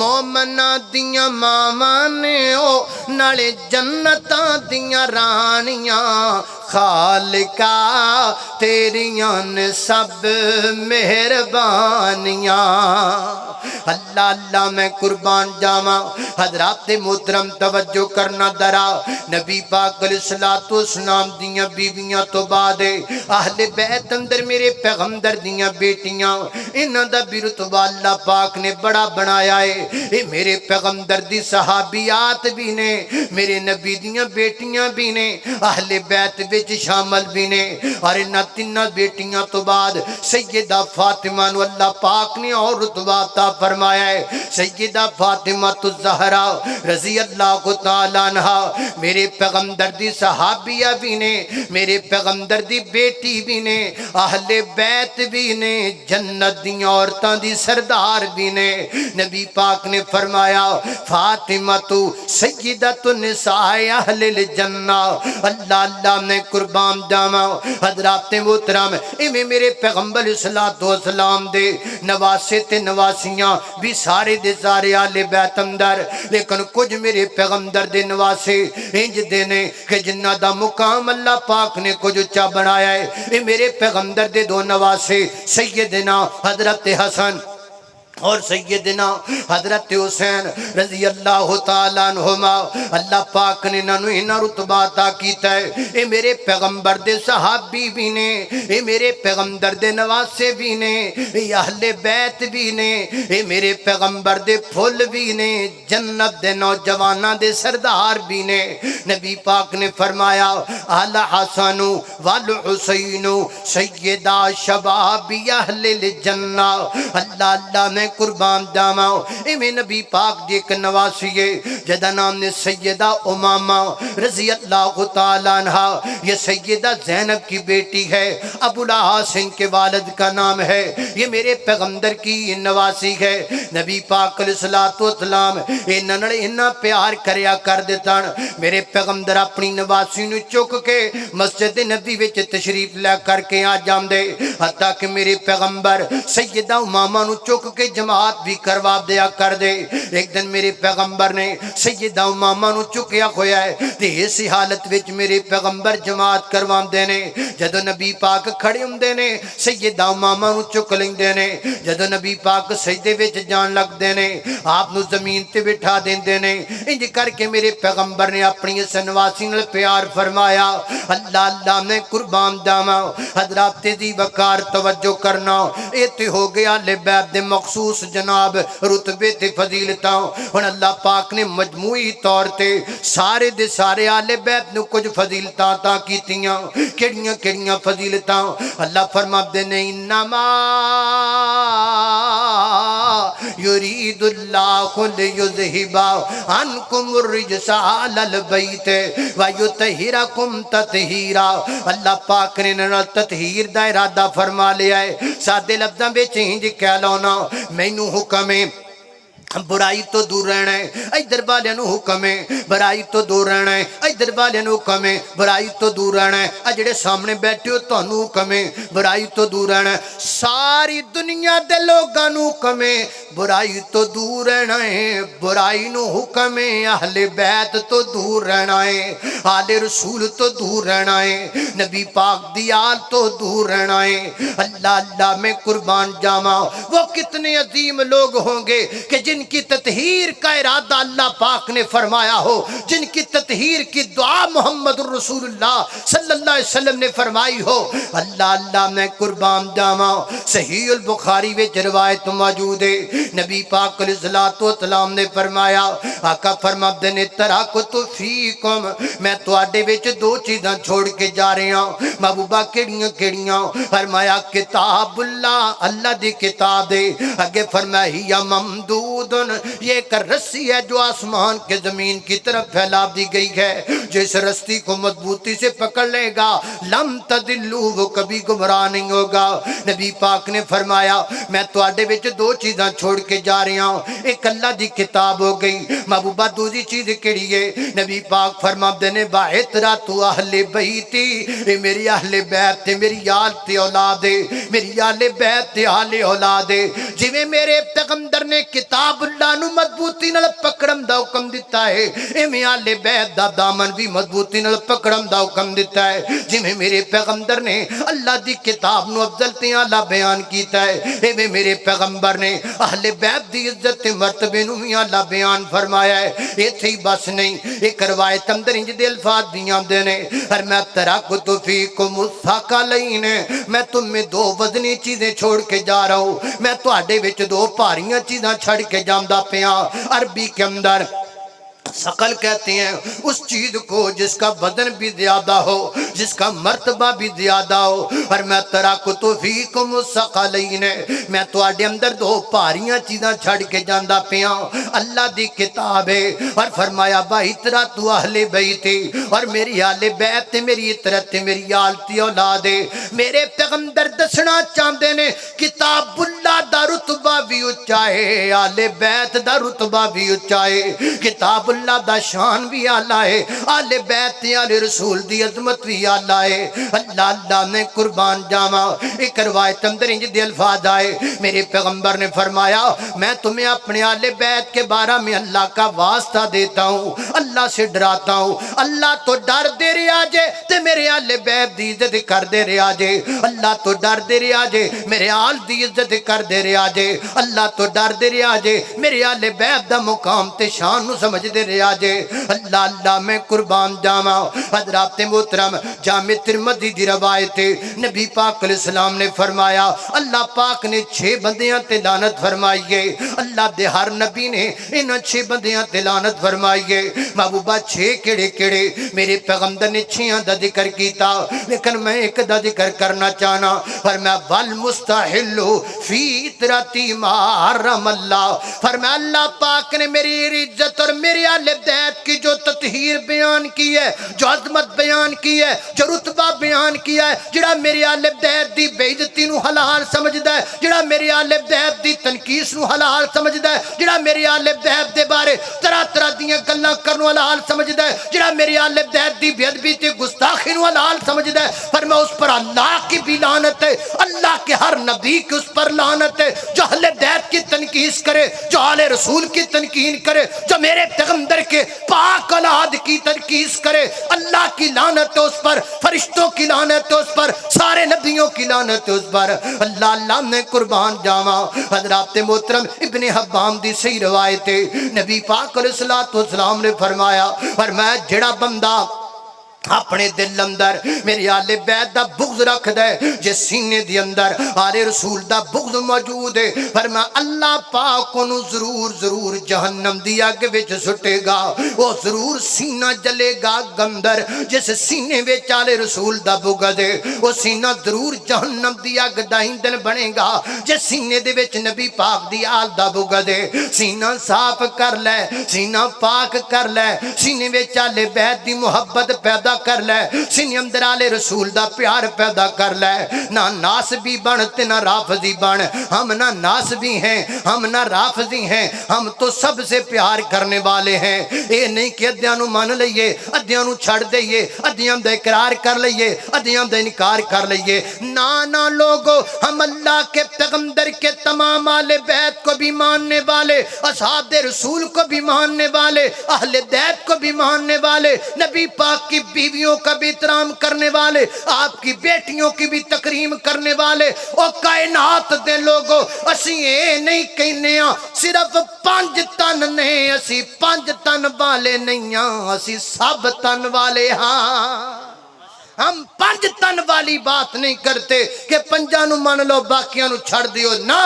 مومناں دیاں ماواں نے او نالے جنتاں دیاں رانیاں. خالقا تیریاں نے سب مہربانیاں اللہ اللہ میں قربان جاواں حضرات محترم توجہ کرنا درا نبی پاک علیہ الصلوۃ والسلام دیاں بیویاں تو بعد اہل بیت اندر میرے پیغمبر دیاں بیٹیاں انہاں دا بھی رتبہ اللہ پاک نے بڑا بنایا ہے اے میرے پیغمبر دی صحابیات بھی نے میرے نبی دیاں بیٹیاں بھی نے اہل بیت وچ شامل بھی نے اور انہاں تیناں بیٹیاں تو بعد سیدہ فاطمہ نو اللہ پاک نے اور رتبہ عطا فرمایا ہے سیدہ فاطمہ الزہرا رضی اللہ تعالی عنہا میرے پیغمبر دی صحابیہ بھی نے میرے پیغمبر دی بیٹی بھی نے اہل بیت بھی نے جنت دی عورتاں دی سردار بھی نے نبی پاک نے فرمایا فاطمہ تو سیدۃ النساء اہل الجنہ اللہ اللہ میں قربان جاواں حضرات محترم ایویں میرے پیغمبر علیہ الصلوۃ والسلام دے نواسے تے نواسیاں بھی سارے دے سارے آل بیت اندر لیکن کچھ میرے پیغمبر دے نواسے انج دے نے کہ جنہ دا مقام اللہ پاک نے کچھ اچھا بنایا ہے اے میرے پیغمبر دے دو نواسے سیدنا حضرت حسن اور سیدنا حضرت حسین رضی اللہ تعالیٰ عنہما اللہ پاک نے انہاں رتبہ عطا کیتا ہے اے میرے پیغمبر دے صحابی بھی نے اے میرے پیغمبر دے نواسے بھی نے اے اہل بیت بھی نے اے میرے پیغمبر دے پھول بھی نے جنت دے نوجواناں دے سردار بھی نے نبی پاک نے فرمایا اہل حسن والحسین سیدہ شباب اہل الجنہ اللہ اللہ نے قربان جاواں ایویں نبی پاک دی ایک نواسی ہے جدا نام نے سیدہ امامہ رضی اللہ تعالی عنہا یہ سیدہ زینب کی بیٹی ہے ابو الحسن کے والد کا نام ہے یہ میرے پیغمبر کی نواسی ہے نبی پاک علیہ الصلوۃ والسلام انہاں پیار کریا کر دیتن میرے پیغمبر اپنی نواسی نو چک کے مسجد نبی وچ تشریف لے کر کے آ جاندے حتیٰ کہ میرے پیغمبر سیدہ امامہ نو چک کے جماعت بھی کروا دیا کر دے ایک دن میرے پیغمبر نے سیدہ امامہ نو چکیا ہویا ہے تے اسی حالت وچ میرے پیغمبر جماعت کرواندے نے جدو نبی پاک کھڑے ہوندے نے سیدہ امامہ نو چک لیندے نے جدو نبی پاک سجدے وچ جان لگدے نے آپ نو زمین تے بٹھا دیندے نے انج کر کے میرے پیغمبر نے اپنی اس نواسی نال پیار فرمایا اللہ اللہ میں قربان جاواں حضرات دی وقار توجہ کرنا اے تے ہو گیا اہل بیت دے مخصوص جناب رتبے تے فضیلتاں ہن اللہ پاک نے مجموعی طور تے سارے دے سارے اہل بیت نو کچھ فضیلتاں عطا کیتیاں کیڑیاں کیڑیاں فضیلتاں اللہ فرماتے نے انما یرید اللہ لیذہب عنکم الرجس علی البیت ویطہرکم تطہیرا اللہ پاک نے نال تطہیر دا ارادہ فرما لیا ہے سادے لفظاں وچ انج کہہ لو نا مینوں حکم ہے برائی تو دور رہنا ہے ادھر والے نو حکم ہے برائی تو دور رہنا ہے ادھر والے نو حکم ہے برائی تو دور رہنا ہے اے جڑے سامنے بیٹھے ہو تانوں حکم ہے برائی تو دور رہنا ہے ساری دنیا دے لوگاں نو حکم ہے برائی تو دور رہنا ہے برائی نو حکم ہے اہل بیت تو دور رہنا ہے آل رسول تو دور رہنا ہے نبی پاک دی آل تو دور رہنا ہے اللہ اللہ میں قربان جاواں وہ کتنے عظیم لوگ ہوں گے کہ جن کی تطہیر کا ارادہ اللہ پاک نے فرمایا ہو جن کی تطہیر کی دعا محمد رسول اللہ صلی اللہ علیہ وسلم نے فرمائی ہو اللہ اللہ میں قربان جاواں صحیح البخاری وچ روایت موجود ہے نبی پاک علیہ الصلوۃ والسلام نے فرمایا آقا فرماتے نے ترکت فیکم میں تواڈے وچ دو چیزاں چھوڑ کے جا رہا ہوں محبوبہ کیڑیاں کیڑیاں فرمایا کتاب اللہ اللہ دی کتاب ہے اگے فرمایا یا ممدود یہ ایک رسی ہے جو آسمان کے زمین کی طرف پھیلا دی گئی ہے جو اس رسی کو مضبوطی سے پکڑ لے گا لم تدلو وہ کبھی گمراہ نہیں ہوگا نبی پاک نے فرمایا میں تواڈے وچ دو چیزاں چھوڑ کے جا رہا ہوں ایک اللہ دی کتاب ہو گئی محبوبہ دوسری چیز کیڑی ہے نبی پاک فرماتے نے باعترات اہل بیتی اے میری اہل بیت تے میری آل تے اولاد میری آل بیت تے آل اولاد جویں میرے پیغمبر نے کتاب کتاب اللہ نو مضبوطی نال پکڑن دا حکم دیتا ہے، ایویں آل بیت دا دامن بھی مضبوطی نال پکڑن دا حکم دیتا ہے۔ جویں میرے پیغمبر نے اللہ دی کتاب نو افضل تے اعلیٰ بیان کیتا ہے، ایویں میرے پیغمبر نے اہل بیت دی عزت تے مرتبے نو بھی اعلیٰ بیان فرمایا ہے۔ ایتھے ہی بس نہیں، ایک روایت اندر انج دے الفاظ بھی آندے نے، اور میں ترکت فیکم الثقلین، میں تم میں دو وزنی چیزیں چھوڑ کے جا رہا ہوں، میں تواڈے وچ دو بھاریاں چیزاں چھڑ کے جاندا پیاں۔ عربی کے اندر ثقل کہتے ہیں اس چیز کو جس کا وزن بھی زیادہ ہو، جس کا مرتبہ بھی زیادہ ہو۔ اور میں ترکت فیکم الثقلین، میں تواڈے اندر دو بھاریاں چیزاں چھڑ کے جاندا پیاں، اللہ دی کتاب ہے، اور فرمایا باعترات اہل بیت، اور میری اہل بیت میری عطرت میری آلتی اولاد ہے۔ میرے پیغمبر دسنا چاہندے نے کتاب اللہ دا رتبہ بھی اونچا ہے، اہل بیت دا رتبہ بھی اونچا ہے، کتاب اللہ دا شان بھی اعلیٰ ہے، آل بیت آل رسول دی عظمت بھی اعلیٰ ہے۔ اللہ اللہ نے قربان جاواں، ایک روایت اندر انج دے الفاظ آئے، میرے پیغمبر نے فرمایا میں تمہیں اپنے آل بیت کے بارے میں اللہ کا واسطہ دیتا ہوں، اللہ سے ڈراتا ہوں، اللہ تو ڈر دے رہا جے تے میرے آل بیت دی عزت کر دے رہا جے، اللہ تو ڈر دے رہا جے میرے آل دی عزت کر دے رہا جے، اللہ تو ڈر دے رہا جے میرے آل بیت دا مقام تے شان نو سمجھ دے رہا جے۔ اللہ اللہ میں قربان جاواں، حضرات محترم جامع ترمذی دی روایت ہے، نبی پاک علیہ السلام نے فرمایا اللہ پاک نے 6 بندیاں تے لعنت فرمائی ہے، اللہ دے ہر نبی نے انہاں 6 بندیاں تے لعنت فرمائی ہے۔ محبوبہ 6 کیڑے کیڑے؟ میرے پیغمبر نے 6 دا ذکر کیتا، لیکن میں ایک دا ذکر کرنا چاہنا، فرمایا والمستحل فی عطرتی ما حرم اللہ، فرمایا اللہ پاک نے میری عزت اور میری آل بیت کی جو تطہیر بیان کی ہے، جو عظمت بیان کی ہے، جو رتبہ بیان کیا ہے، جڑا میری آل بیت دی بے عزتی نو حلال سمجھدا ہے، جڑا میری آل بیت دی تنقیس نو حلال سمجھدا ہے، جڑا میری آل بیت دے بارے طرح طرح دیاں گلاں کرن حلال سمجھدا ہے، جڑا میری آل بیت دی بے ادبی تے گستاخی نو حلال سمجھدا ہے، فرمایا اس پر اللہ کی بھی لعنت ہے، اللہ کے ہر نبی کی اس پر لعنت ہے، جو اہل بیت کی تنقیس کرے، جو آل رسول کی تنقین کرے، جو میرے پیغمبر کے پاک اولاد کی تنقیس کرے، اللہ کی لعنت ہے اس پر، فرشتوں کی لعنت ہے اس پر، سارے نبیوں کی لعنت ہے اس پر۔ اللہ اللہ نے قربان جاواں، حضرات محترم ابن حبان دی صحیح روایت ہے، نبی پاک علیہ السلام نے فرمایا جڑا بندہ اپنے دل اندر میری آل بیت دا بغض رکھ دے، جس سینے دی اندر آل رسول دا بغض موجود ہے، فرمایا اللہ پاک انہوں ضرور ضرور جہنم دی اگ وچ سٹے گا، وہ ضرور سینہ جلے گا گندر، جس سینے وچ آل رسول دا بغض ہے وہ سینہ ضرور جہنم دی اگ دا ایندھن بنے گا، جس سینے دے وچ نبی پاک دی آل دا بغض ہے سینہ صاف کر لے، سینہ پاک کر لے، سینے وچ آل بیت دی محبت پیدا کر لے، سینے اندر آل رسول دا پیار پیدا کر لے، نہ ناسبی بن تے نہ رافضی بن، ہم نہ ناسبی ہیں ہم نہ رافضی ہیں، ہم تو سب سے پیار کرنے والے ہیں، اے نہیں کہ ادھیاں نو مان لئیے ادھیاں نو چھڑ دئیے، ادھیاں دا اقرار کر لئیے ادھیاں دا انکار کر لئیے، نانا لوگو ہم اللہ کے پیغمبر کے تمام آل بیت کو بھی ماننے والے، اصحاب رسول کو بھی ماننے والے، اہل بیت کو بھی ماننے والے، نبی پاک کی بیویوں کا بھی احترام کرنے والے، آپ کی بیٹیوں کی بھی تکریم کرنے والے، اور کائنات دے لوگوں اسی اے نہیں کہنے ہاں صرف 5 تن نے، اسی 5 تن والے نہیں ہاں، اسی سب تن والے ہاں، ہم 5 تن والی بات نہیں کرتے کہ 5 نو مان لو باقیاں نو چھڑ دیو، نا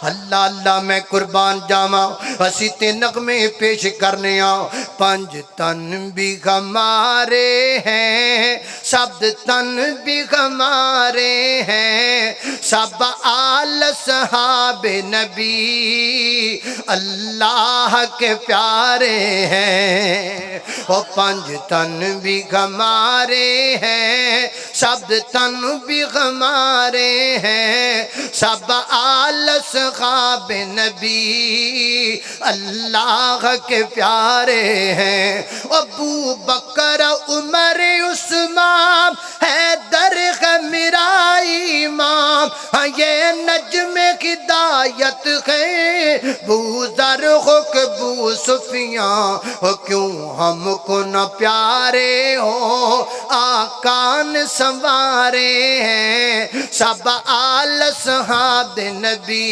اللہ اللہ میں قربان جاواں، اسی تے نغمے پیش کرنے ہاں، 5 تن بھی ہمارے ہیں، سب تن بھی ہمارے ہیں، سب آل صحاب نبی اللہ کے پیارے ہیں، وہ 5 تن بھی ہمارے ہیں، سب تن بھی ہمارے ہیں، سب آل صحاب نبی اللہ کے پیارے ہیں، ابو بکر عمر عثمان حیدر کا میرا امام، ہاں یہ نجم خدا آیت ہے بو ذر ہو کہ بو سفیان ہو، کیوں ہم کو نہ پیارے ہو آقا نے سنوارے ہیں سب آل صحاب نبی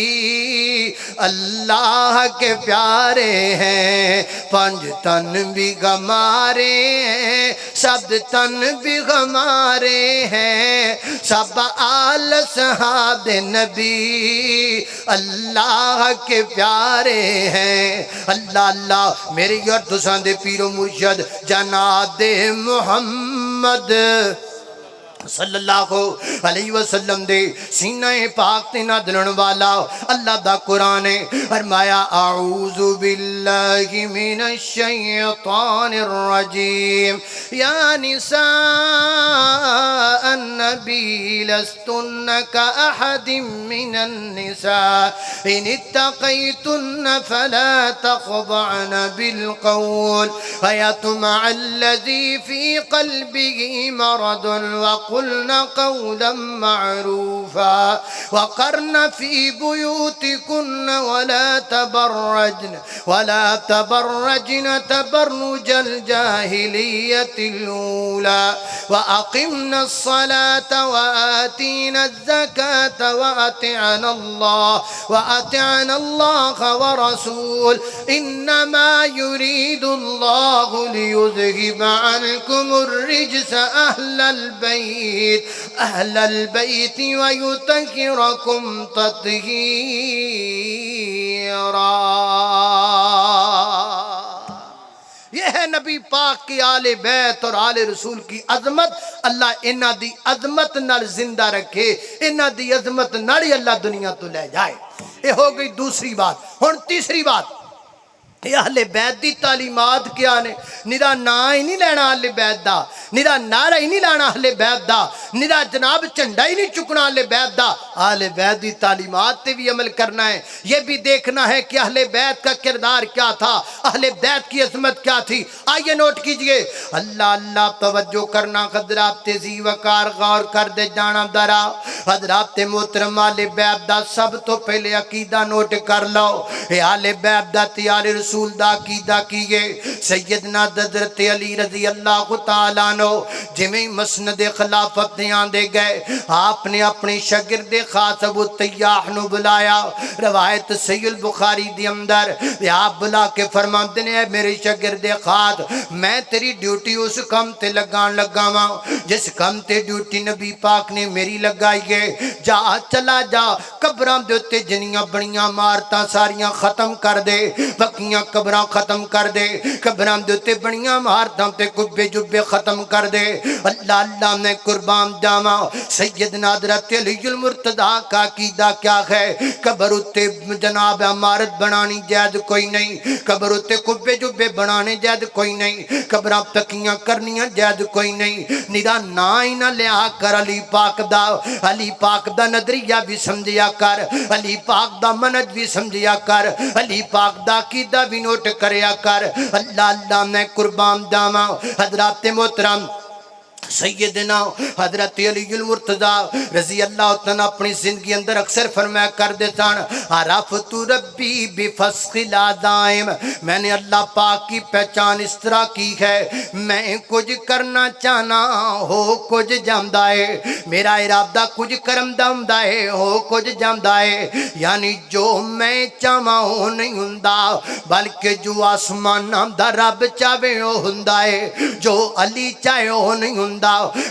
اللہ کے پیارے ہیں، پنج تن بھی گمارے ہیں سب تن بھی ہمارے ہیں، سب آل صحاب نبی اللہ کے پیارے ہیں۔ اللہ اللہ میری اور تساں دے پیر و مرشد جناب محمد صلی اللہ علیہ وسلم دے سینہ پاک تے نادلن والا اللہ دا قرآن ہے۔ فرمایا اعوذ باللہ من الشیطان الرجیم یا نساء النبی لستن کاحد من النساء ان اتقیتن فلا تخضعن بالقول فیطمع الذی فی قلبه مرض وقلن قولا معروفا وقرن في بيوتكن ولا تبرجن تبرج الجاهلية الأولى وأقمنا الصلاة وآتينا الزكاة وأطعنا الله ورسول إنما يريد الله ليذهب عنكم الرجس أهل البيت ويطهركم تطهيرا۔ یہ ہے نبی پاک کی آل بیت اور آل رسول کی عظمت۔ اللہ انہاں دی عظمت نال زندہ رکھے، انہاں دی عظمت نال ہی اللہ دنیا تو لے جائے۔ یہ ہو گئی دوسری بات۔ ہن تیسری بات، یہ اہل بیت دی تعلیمات کیا نے؟ نرا نا ہی نہیں لینا اہل بیت دا، نرا نعرہ ہی نہیں لانا اہل بیت دا، نرا جناب جھنڈا ہی نہیں چکنا اہل بیت دا۔ اہل بیت دی تعلیمات تے بھی عمل کرنا ہے، یہ بھی دیکھنا ہے کہ اہل بیت کا کردار کیا تھا، اہل بیت کی عظمت کیا تھی۔ آئیے نوٹ کیجئے، اللہ اللہ توجہ کرنا حضرات تیزی وقار غور کر دے جانا درا۔ حضرات محترم اہل بیت دا سب تو پہلے عقیدہ نوٹ کر لو، اے اہل بیت دا تے اہل رسول دا عقیدہ کیے۔ سیدنا حضرت علی رضی اللہ تعالیٰ عنہ جمیں مسند خلافت دیاں دے گئے، آپ نے اپنے شاگرد خاص ابو تیاح نو بلایا۔ روایت صحیح البخاری دی اندر آپ بلا کے فرماندے نے، اے میرے شاگرد خاص، میں تیری ڈیوٹی اس کم تے لگا ماں جس کم تے ڈیوٹی نبی پاک نے میری لگائی ہے، جا چلا جا قبراں دے تے جنیاں بڑیاں مارتاں ساریاں ختم کر دے، بقیاں قبراں ختم کر دے، قبراں دے تے بڑیاں مارتاں تے کبے جبے ختم کر دے۔ اللہ اللہ میں قربان جاواں، سیدنا حضرت علی المرتضی کا عقیدہ کیا ہے؟ قبر اتے جناب عمارت بنانی جائز کوئی نہیں، قبر اتے کبے جبے بنانے جائز کوئی نہیں، قبراں تکیاں کرنیاں جائز کوئی نہیں۔ نرا نا ہی نہ لیا کر علی پاک دا نظریہ بھی سمجھیا کر، علی پاک دا منج بھی سمجھیا کر، علی پاک دا عقیدہ بھی نوٹ کریا کر۔ اللہ اللہ میں قربان جاواں، حضرات محترم سیدنا حضرت علی المرتضی رضی اللہ تعالیٰ اپنی زندگی اندر اکثر فرمایا کر دیتا، عرفت ربی بفسخ العزائم، میں نے اللہ پاک کی پہچان اس طرح کی ہے، میں کچھ کرنا چاہنا ہو کچھ جامدہ ہے، میرا ارادہ کچھ کرم دامدہ ہے ہو کچھ جامدہ ہے، یعنی جو میں چاہاں ہو نہیں ہندہ بلکہ جو آسمان نامدہ رب چاہے ہو ہندہ ہے، جو علی چاہے ہو نہیں ہندہ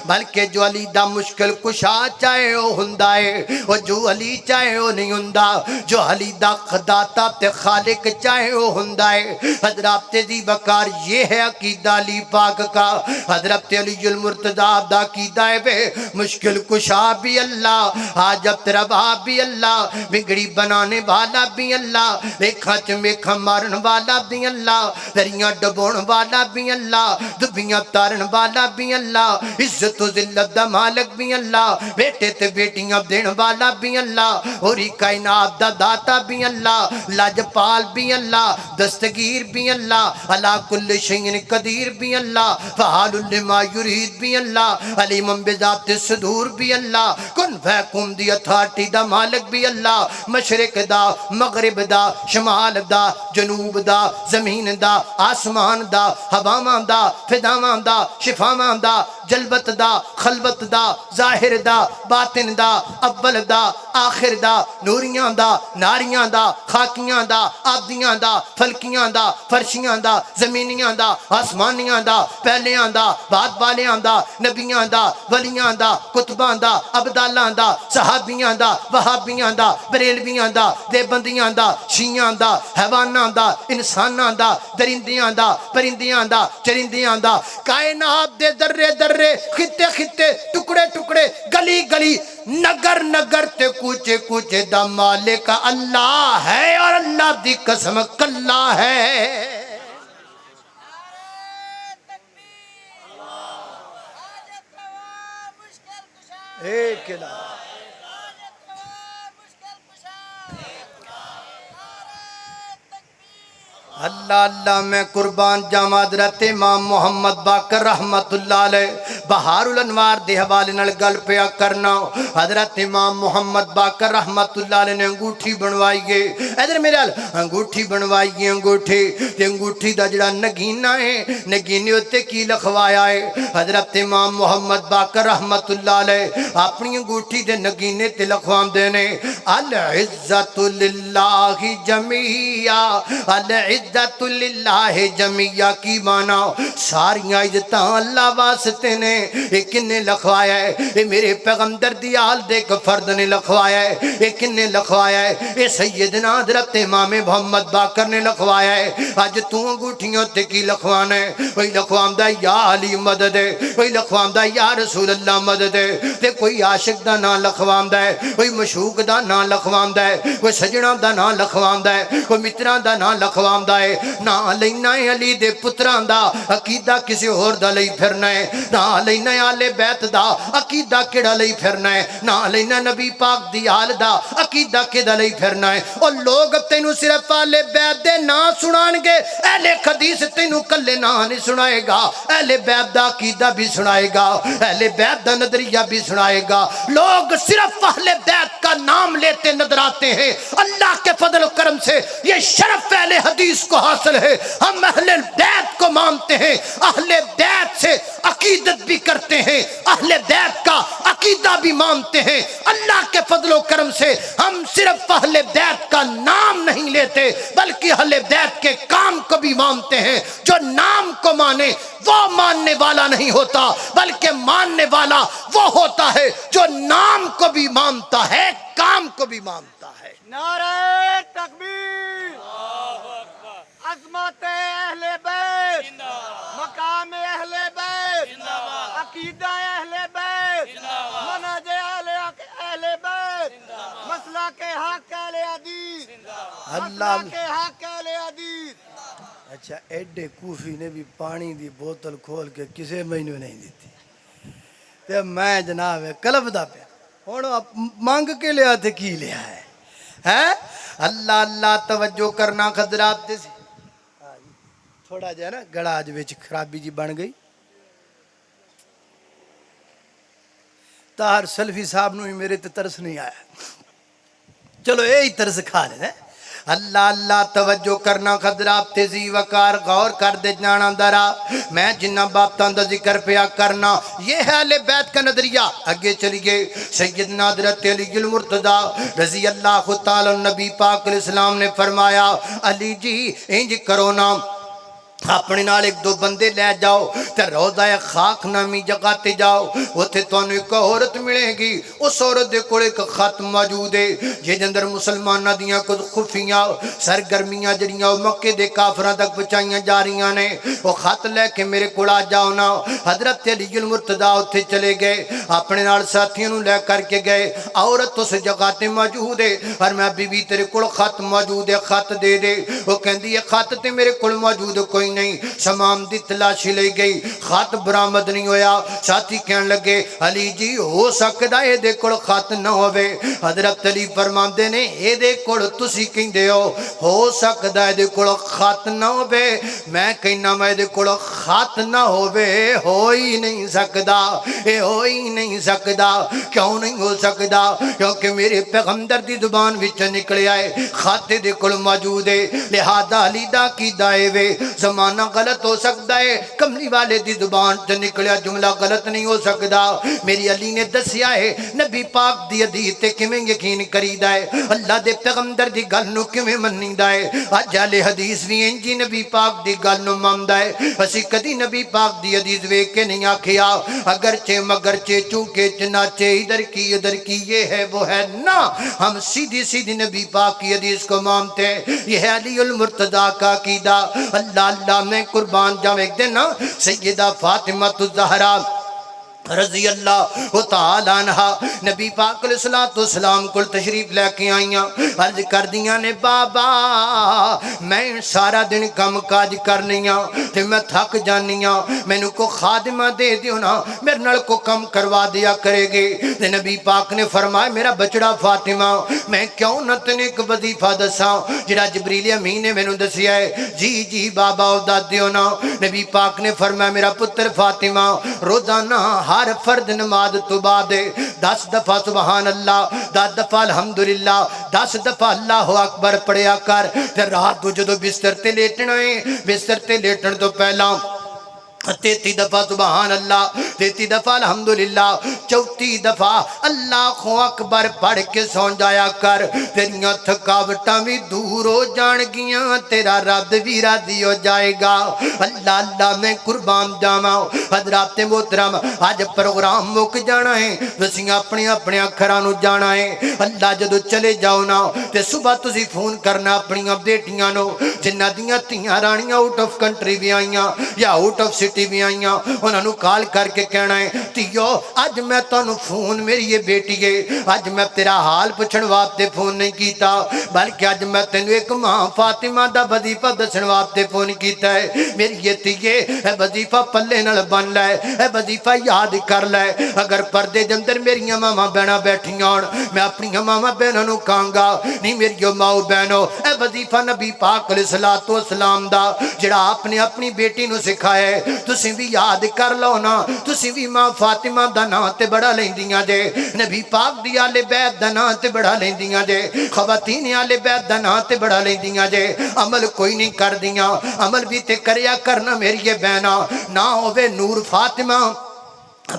بلکہ جو علی دا مشکل کشا چاہے ہو ہندہ ہے، اور جو علی چاہے ہو نہیں ہندہ، جو علی دا خداتا تے خالق چاہے ہو ہندہ ہے۔ حضرات تیزی بکار یہ ہے عقیدہ علی پاک کا، حضرت علی المرتضی دا عقیدہ ہے بے مشکل کشا بھی اللہ، حاجت روا بھی اللہ، بگڑی بنانے والا بھی اللہ، ریکھا چمیکھا مارن والا بھی اللہ، دریاں ڈبون والا بھی اللہ، دبیاں تارن والا بھی اللہ، عزت و ذلت دا مالک بھی اللہ، بیٹے تے بیٹیاں دین والا بھی اللہ، اور کائنات دا داتا بھی اللہ، لاجپال بھی اللہ، دستگیر بھی اللہ، علا کل شیء قدیر بھی اللہ، فعال لما یرید بھی اللہ، علیم بذات الصدور حضور بھی اللہ، کن فیکون دی اتھارٹی دا مالک بھی اللہ، مشرق دا، مغرب دا، شمال دا، جنوب دا، زمین دا، آسمان دا، ہواواں دا، فضاواں دا، شفاواں دا، جلبت دا، خلوت دا، ظاہر دا، باطن دا، اول دا، آخر دا، نوریاں دا، ناریاں دا، خاکیاں دا، آبدیاں دا، فلکیاں دا، فرشیاں دا، زمینیاں دا، آسمانیاں دا، پہلیاں دا، بعد والیاں دا، نبیاں دا، ولیاں دا، کتباں دا، ابدالاں دا، صحابیاں دا، وہابیاں دا، بریلویاں دا، دیوبندیاں دا، شیعاں دا، حیواناں دا، انساناں دا، درندیاں دا، پرندیاں دا، چرندیاں دا، کائنات دے ذرے ذرے، خطے خطے، ٹکڑے ٹکڑے، گلی گلی، نگر نگر تے کوچے کوچے دا مالک اللہ ہے، اور اللہ دی قسم کلا ہے۔ ایک الہ اللہ اللہ میں قربان جاواں حضرت امام محمد باقر رحمت اللہ علیہ بہار الانوار دے حوالے نال گل پیا کرنا۔ حضرت امام محمد باقر رحمت اللہ علیہ نے انگوٹھی بنوائی ہے، ادھر میرے انگوٹھی بنوائی ہے، انگوٹھی تے انگوٹھی دا جڑا نگینہ ہے، نگینے اتے کی لکھوایا ہے؟ حضرت امام محمد باقر رحمت اللہ علیہ اپنی انگوٹھی دے نگینے تے لکھوام دینے العزت للہ جمیعہ، العزت للہ جمیعہ کی مانا ساریاں عزتاں اللہ واسطے نے۔ ایک کنے لکھوایا ہے؟ یہ میرے پیغمبر دی آل دے ایک فرد نے لکھوایا ہے۔ ایک کنے لکھوایا ہے؟ یہ سیدنا حضرت امام محمد باقر نے لکھوایا ہے۔ آج تو انگوٹھیوں تے کی لکھوانا ہے؟ وہی لکھوام دا یا علی مدد ہے، وہی لکھوام دا یا رسول اللہ مدد ہے، تے کوئی عاشق دا نام لکھوام دا ہے، کوئی مشوق دا نام لکھوام دا ہے، کوئی سجنہ دا نام لکھوام دا ہے، کوئی متران دا نام لکھوام دا ہے۔ نہ لینا ہے علی دے پتران دا، عقیدہ کسی اور دا لئی پھرنا ہے۔ نہ لینا ہے آل بیت دا، عقیدہ کیڑا لئی پھرنا ہے۔ نہ لینا نبی پاک دی آل دا، عقیدہ کیڑا لئی پھرنا ہے۔ اور لوگ تینوں صرف آل بیت دے نا سنان گے، اہل حدیث تینوں کلے نا نہیں سنائے گا، اہل بیت دا عقیدہ بھی سنائے گا، اہل بیت دا نظریہ بھی سنائے گا۔ لوگ صرف اہل بیت کا نام لیتے نظر آتے ہیں، اللہ کے فضل و کرم سے یہ شرف اہل حدیث کو حاصل ہے۔ ہم اہل بیت کو مانتے ہیں، اہل بیت سے عقیدت بھی کرتے ہیں، اہل بیت کا عقیدہ بھی مانتے ہیں۔ اللہ کے فضل و کرم سے ہم صرف اہل بیت کا نام نہیں لیتے بلکہ اہل بیت کے کام کو بھی مانتے ہیں۔ جو نام کو مانے وہ ماننے والا نہیں ہوتا بلکہ ماننے والا وہ ہوتا ہے جو نام کو بھی مانتا ہے، کام کو بھی مانتا ہے۔ نعرہ تکبیر، عظمت اہل بیت، مقام اہل بیت، عقیدہ اہل بیت، منہج اہل بیت، مسلک حق اہل حدیث، مسلک حق اہل حدیث۔ اچھا ایڈے کوفی نے بھی پانی دی بوتل کھول کے کسے مینوں نہیں دیتی تے میں جناب قلب دا پیا ہن مانگ کے لیا تے کی لیا ہے؟ اللہ اللہ توجہ کرنا حضرات تے تھوڑا جا نا گڑاج وچ خرابی جی بن گئی۔ تاہر سلفی صاحب نو ہی میرے تے ترس نہیں آیا، چلو یہی ترس کھا لے۔ اللہ اللہ توجہ کرنا حضرات تے زی وقار غور کر دے جانا درا میں جنہ بابتاں دا ذکر پیا کرنا یہ ہے اہل بیت کا نظریہ۔ اگے چلیے سیدنا حضرت علی المرتضیٰ رضی اللہ تعالی نبی پاک علیہ السلام نے فرمایا علی جی انج کرو نا اپنے نال ایک دو بندے لے جاؤ تے روضہ خاک نامی جگہ تے جاؤ، اوتھے تانوں ایک عورت ملے گی، اس عورت دے کول ایک خط موجود ہے جے اندر مسلماناں دیاں کچھ خفیہ سرگرمیاں جڑیاں او مکے دے کافراں تک پہنچائیاں جا رہیاں نے، او خط لے کے میرے کول آ جاؤ نا۔ حضرت علی المرتضیٰ اوتھے چلے گئے، اپنے نال ساتھیاں نوں لے کر کے گئے، عورت اس جگہ تے موجود ہے، فرمایا بی بی تیرے کول خط موجود ہے، خط دے دے۔ وہ کہندی ہے خط تے میرے کول موجود کوئی نہیں سامان دی تلاشی لے گئی خط برآمد نہیں ہویا ساتھی کہن لگے علی جی ہو سکدا اے دے کول خط نہ ہوے حضرت علی فرماندے نے اے دے کول تسی کہندے ہو سکدا اے دے کول خط نہ ہوے میں کہنا میں دے کول خط نہ ہوے ہو ہی نہیں سکدا اے ہو ہی نہیں سکدا کیوں نہیں ہو سکدا کیونکہ میرے پیغمبر دی زبان وچ نکلیا ہے خط دے کول موجود ہے لہذا علی دا کی دائے وے زمانہ غلط ہو سکتا ہے کملی والے دی زبان سے نکلیا جملہ غلط نہیں ہو سکتا میری علی نے دسیا ہے نبی پاک دی حدیث تے کیویں یقین کریدا ہے اللہ دے پیغمبر دی گل نو کیویں منیدا ہے اج اہل حدیث وی انجی نبی پاک دی گل نو مندا ہے اسی کدی نبی پاک دی حدیث ویکھ کے نہیں آکھیا اگرچہ مگرچہ چونکہ چنانچہ ادھر کی یہ ہے وہ ہے نہ ہم سیدھی سیدھی نبی پاک کی حدیث کو مانتے ہیں یہ ہے علی المرتضیٰ کا عقیدہ اللہ اللہ میں قربان جاؤں ایک دن نا سیدہ فاطمہ الزہرا رضی اللہ تعالیٰ عنہ نبی پاک علیہ السلام کو تشریف لے کے آئیاں عرض کر دیاں نے بابا میں سارا دن کم کاج کرنیاں تے میں تھک جانیاں میں نو کو خادمہ دے دیو نا میرے نال کو کم کروا دیا کرے گے تے نبی پاک نے فرمایا میرا بچڑا فاطمہ میں کیوں نہ تنے ایک وظیفہ دساں جڑا جبریل امین نے میں نو دسیا ہے جی بابا دا دیو نا نبی پاک نے فرمایا میرا پتر فاطمہ روزانہ ہر فرد نماز تو بعد 10 دفعہ سبحان اللہ 10 دفعہ الحمدللہ 10 دفعہ اللہ اکبر پڑھیا کر تے رات کو جدو بستر تے لیٹنا ہے بستر تے لیٹن تو پہلا 33 دفعہ سبحان اللہ 33 دفعہ الحمدللہ 34 دفعہ اللہ اکبر پڑھ کے سون جایا کر تیریاں تھکاوٹاں بھی دور ہو جان گیاں تیرا رب بھی راضی ہو جائے گا اللہ اللہ میں قربان جاواں حضرات محترم اج پروگرام مک جانا ہے تسی اپنے اپنے گھراں نو جانا ہے اللہ جدو چلے جاؤ نا تے صبح تسی فون کرنا اپنی بیٹیاں نو جنہاں دیاں تیاں رانیاں آؤٹ آف کنٹری بھی آئیاں یا آؤٹ آف سٹی بھی آئیاں انہاں نو کال کر کے کہنا ہے تیو اج میں تانوں فون میری یہ بیٹی ہے اج میں تیرا حال پوچھن واسطے فون نہیں کیتا بلکہ اج میں تینوں ایک ماں فاطمہ دا وظیفہ دسن واسطے فون کیتا ہے میری یہ تیے اے وظیفہ پلے نال بن لے اے وظیفہ یاد کر لے اگر پردے دے اندر میریاں ماواں بہناں بیٹھیاں ہون میں اپنی ماواں بہناں نو کہاں گا نہیں میری ماؤ بہنو اے وظیفہ نبی پاک علیہ السلام دا جڑا آپ نے اپنی بیٹی نو سکھایا ہے تسی بھی یاد کر لو نا تسی بھی ماں فاطمہ دا نام تے بڑا لیندیاں جے نبی پاک دی آل بیت دا نام تے بڑا لیندیاں جے خواتین آل بیت دا نام تے بڑا لیندیاں جے عمل کوئی نہیں کر دیاں عمل بھی تے کریا کرنا میری بہنا نہ ہووے نور فاطمہ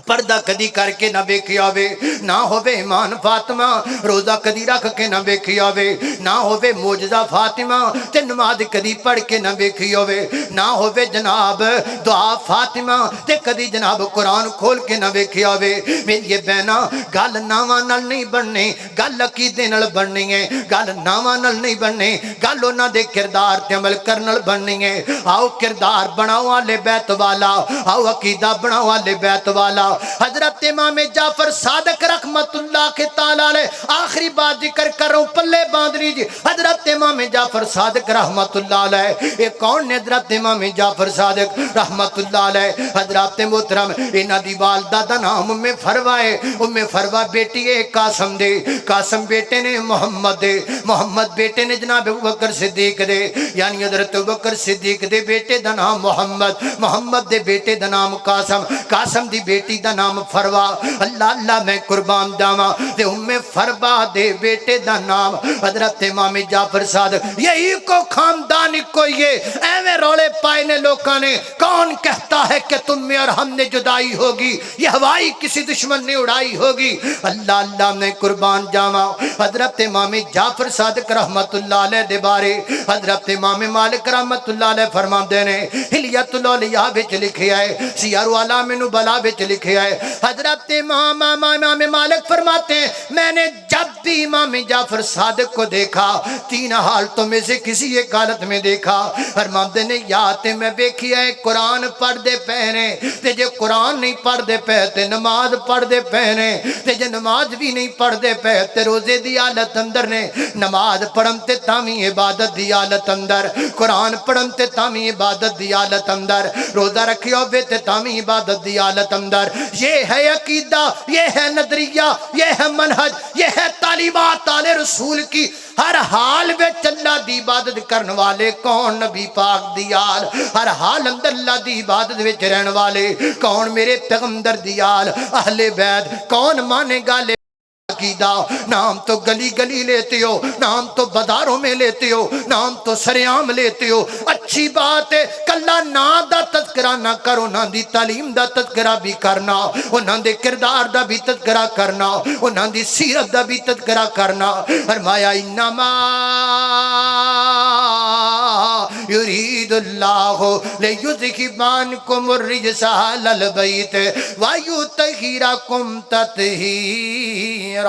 پردہ کدی کر کے نہ ویکھیا ہوے نہ ہووے ایمان فاطمہ روزہ کدی رکھ کے نہ ویکھیا ہوے نہ ہووے معجزہ فاطمہ تے نماز کدی پڑھ کے نہ ویکھی ہوے نہ ہووے جناب دعا فاطمہ تے کدی جناب قرآن کھول کے نہ ویکھیا ہوے میری بہنا گل ناواں نال نہیں بننی گل عقیدے نال بننی ہے گل ناواں نال نہیں بننی گل انہاں دے کردار تے عمل کرن نال بننی ہے آؤ کردار بناؤ اہل بیت والا آؤ عقیدہ بناؤ اہل بیت والا حضرت امام جعفر صادق رحمت اللہ کے تعالی علیہ آخری بات ذکر کر رہا ہوں پلے باندھ لیجیے حضرت امام جعفر صادق رحمت اللہ علیہ یہ کون نے حضرت امام جعفر صادق رحمت اللہ علیہ حضرت محترم انہاں دی والدہ دا نام ام فروا ہے ام فروا بیٹی ہے قاسم دے قاسم بیٹے نے محمد دے محمد بیٹے نے جناب ابوبکر صدیق دے یعنی حضرت ابوبکر صدیق دے بیٹے دا نام محمد محمد دے بیٹے دا نام قاسم قاسم دی بیٹی دا نام فروا اللہ اللہ میں قربان جاواں تے ام فروا دے بیٹے دا نام حضرت امام جعفر صادق یہی کو خاندان کو یہ ایویں رولے پائے نے لوکاں نے کون کہتا ہے کہ تم میں اور ہم نے جدائی ہوگی یہ ہوائی کسی دشمن نے اڑائی ہوگی اللہ اللہ میں قربان جاواں حضرت امام جعفر صادق رحمت اللہ علیہ دے بارے حضرت امام مالک رحمت اللہ علیہ فرماندے نے حلیت الاولیاء وچ لکھیا ہے سیر اعلام نبلاء وچ لکھیا ہے حضرت امام مالک فرماتے ہیں میں نے جب بھی امام جعفر صادق کو دیکھا تین حالتوں میں سے کسی ایک حالت میں دیکھا فرماتے نے یا تے میں دیکھیا ہے قرآن پڑھ دے پہنے تے جے قرآن نہیں پڑھ دے پہتے نماز پڑھ دے پہنے تے جے نماز بھی نہیں پڑھ دے پے تے روزے دی حالت اندر نے نماز پڑھن تے تاویں عبادت دی حالت اندر قرآن پڑھن تے تاویں عبادت دی حالت اندر روزہ رکھیا ہوئے تے تاویں عبادت دی حالت اندر یہ ہے عقیدہ یہ ہے نظریہ یہ ہے منہج یہ ہے تعلیمات آل رسول کی ہر حال وچ اللہ دی عبادت کرن والے کون نبی پاک دی آل ہر حال اندر اللہ دی عبادت وچ رہن والے کون میرے پیغمبر دی آل اہل بیت کون مانے گا لے عقیدہ نام تو گلی گلی لیتے ہو نام تو بازاروں میں لیتے ہو نام تو سریام لیتے ہو اچھی بات ہے کلا نا دا تذکرہ نہ کرو نا دی تعلیم دا تذکرہ بھی کرنا انہاں دے کردار دا بھی تذکرہ کرنا انہاں دی سیرت دا بھی تذکرہ کرنا فرمایا انما یرید اللہ لیذہب عنکم الرجس اہل البیت ویطہرکم تطہیرا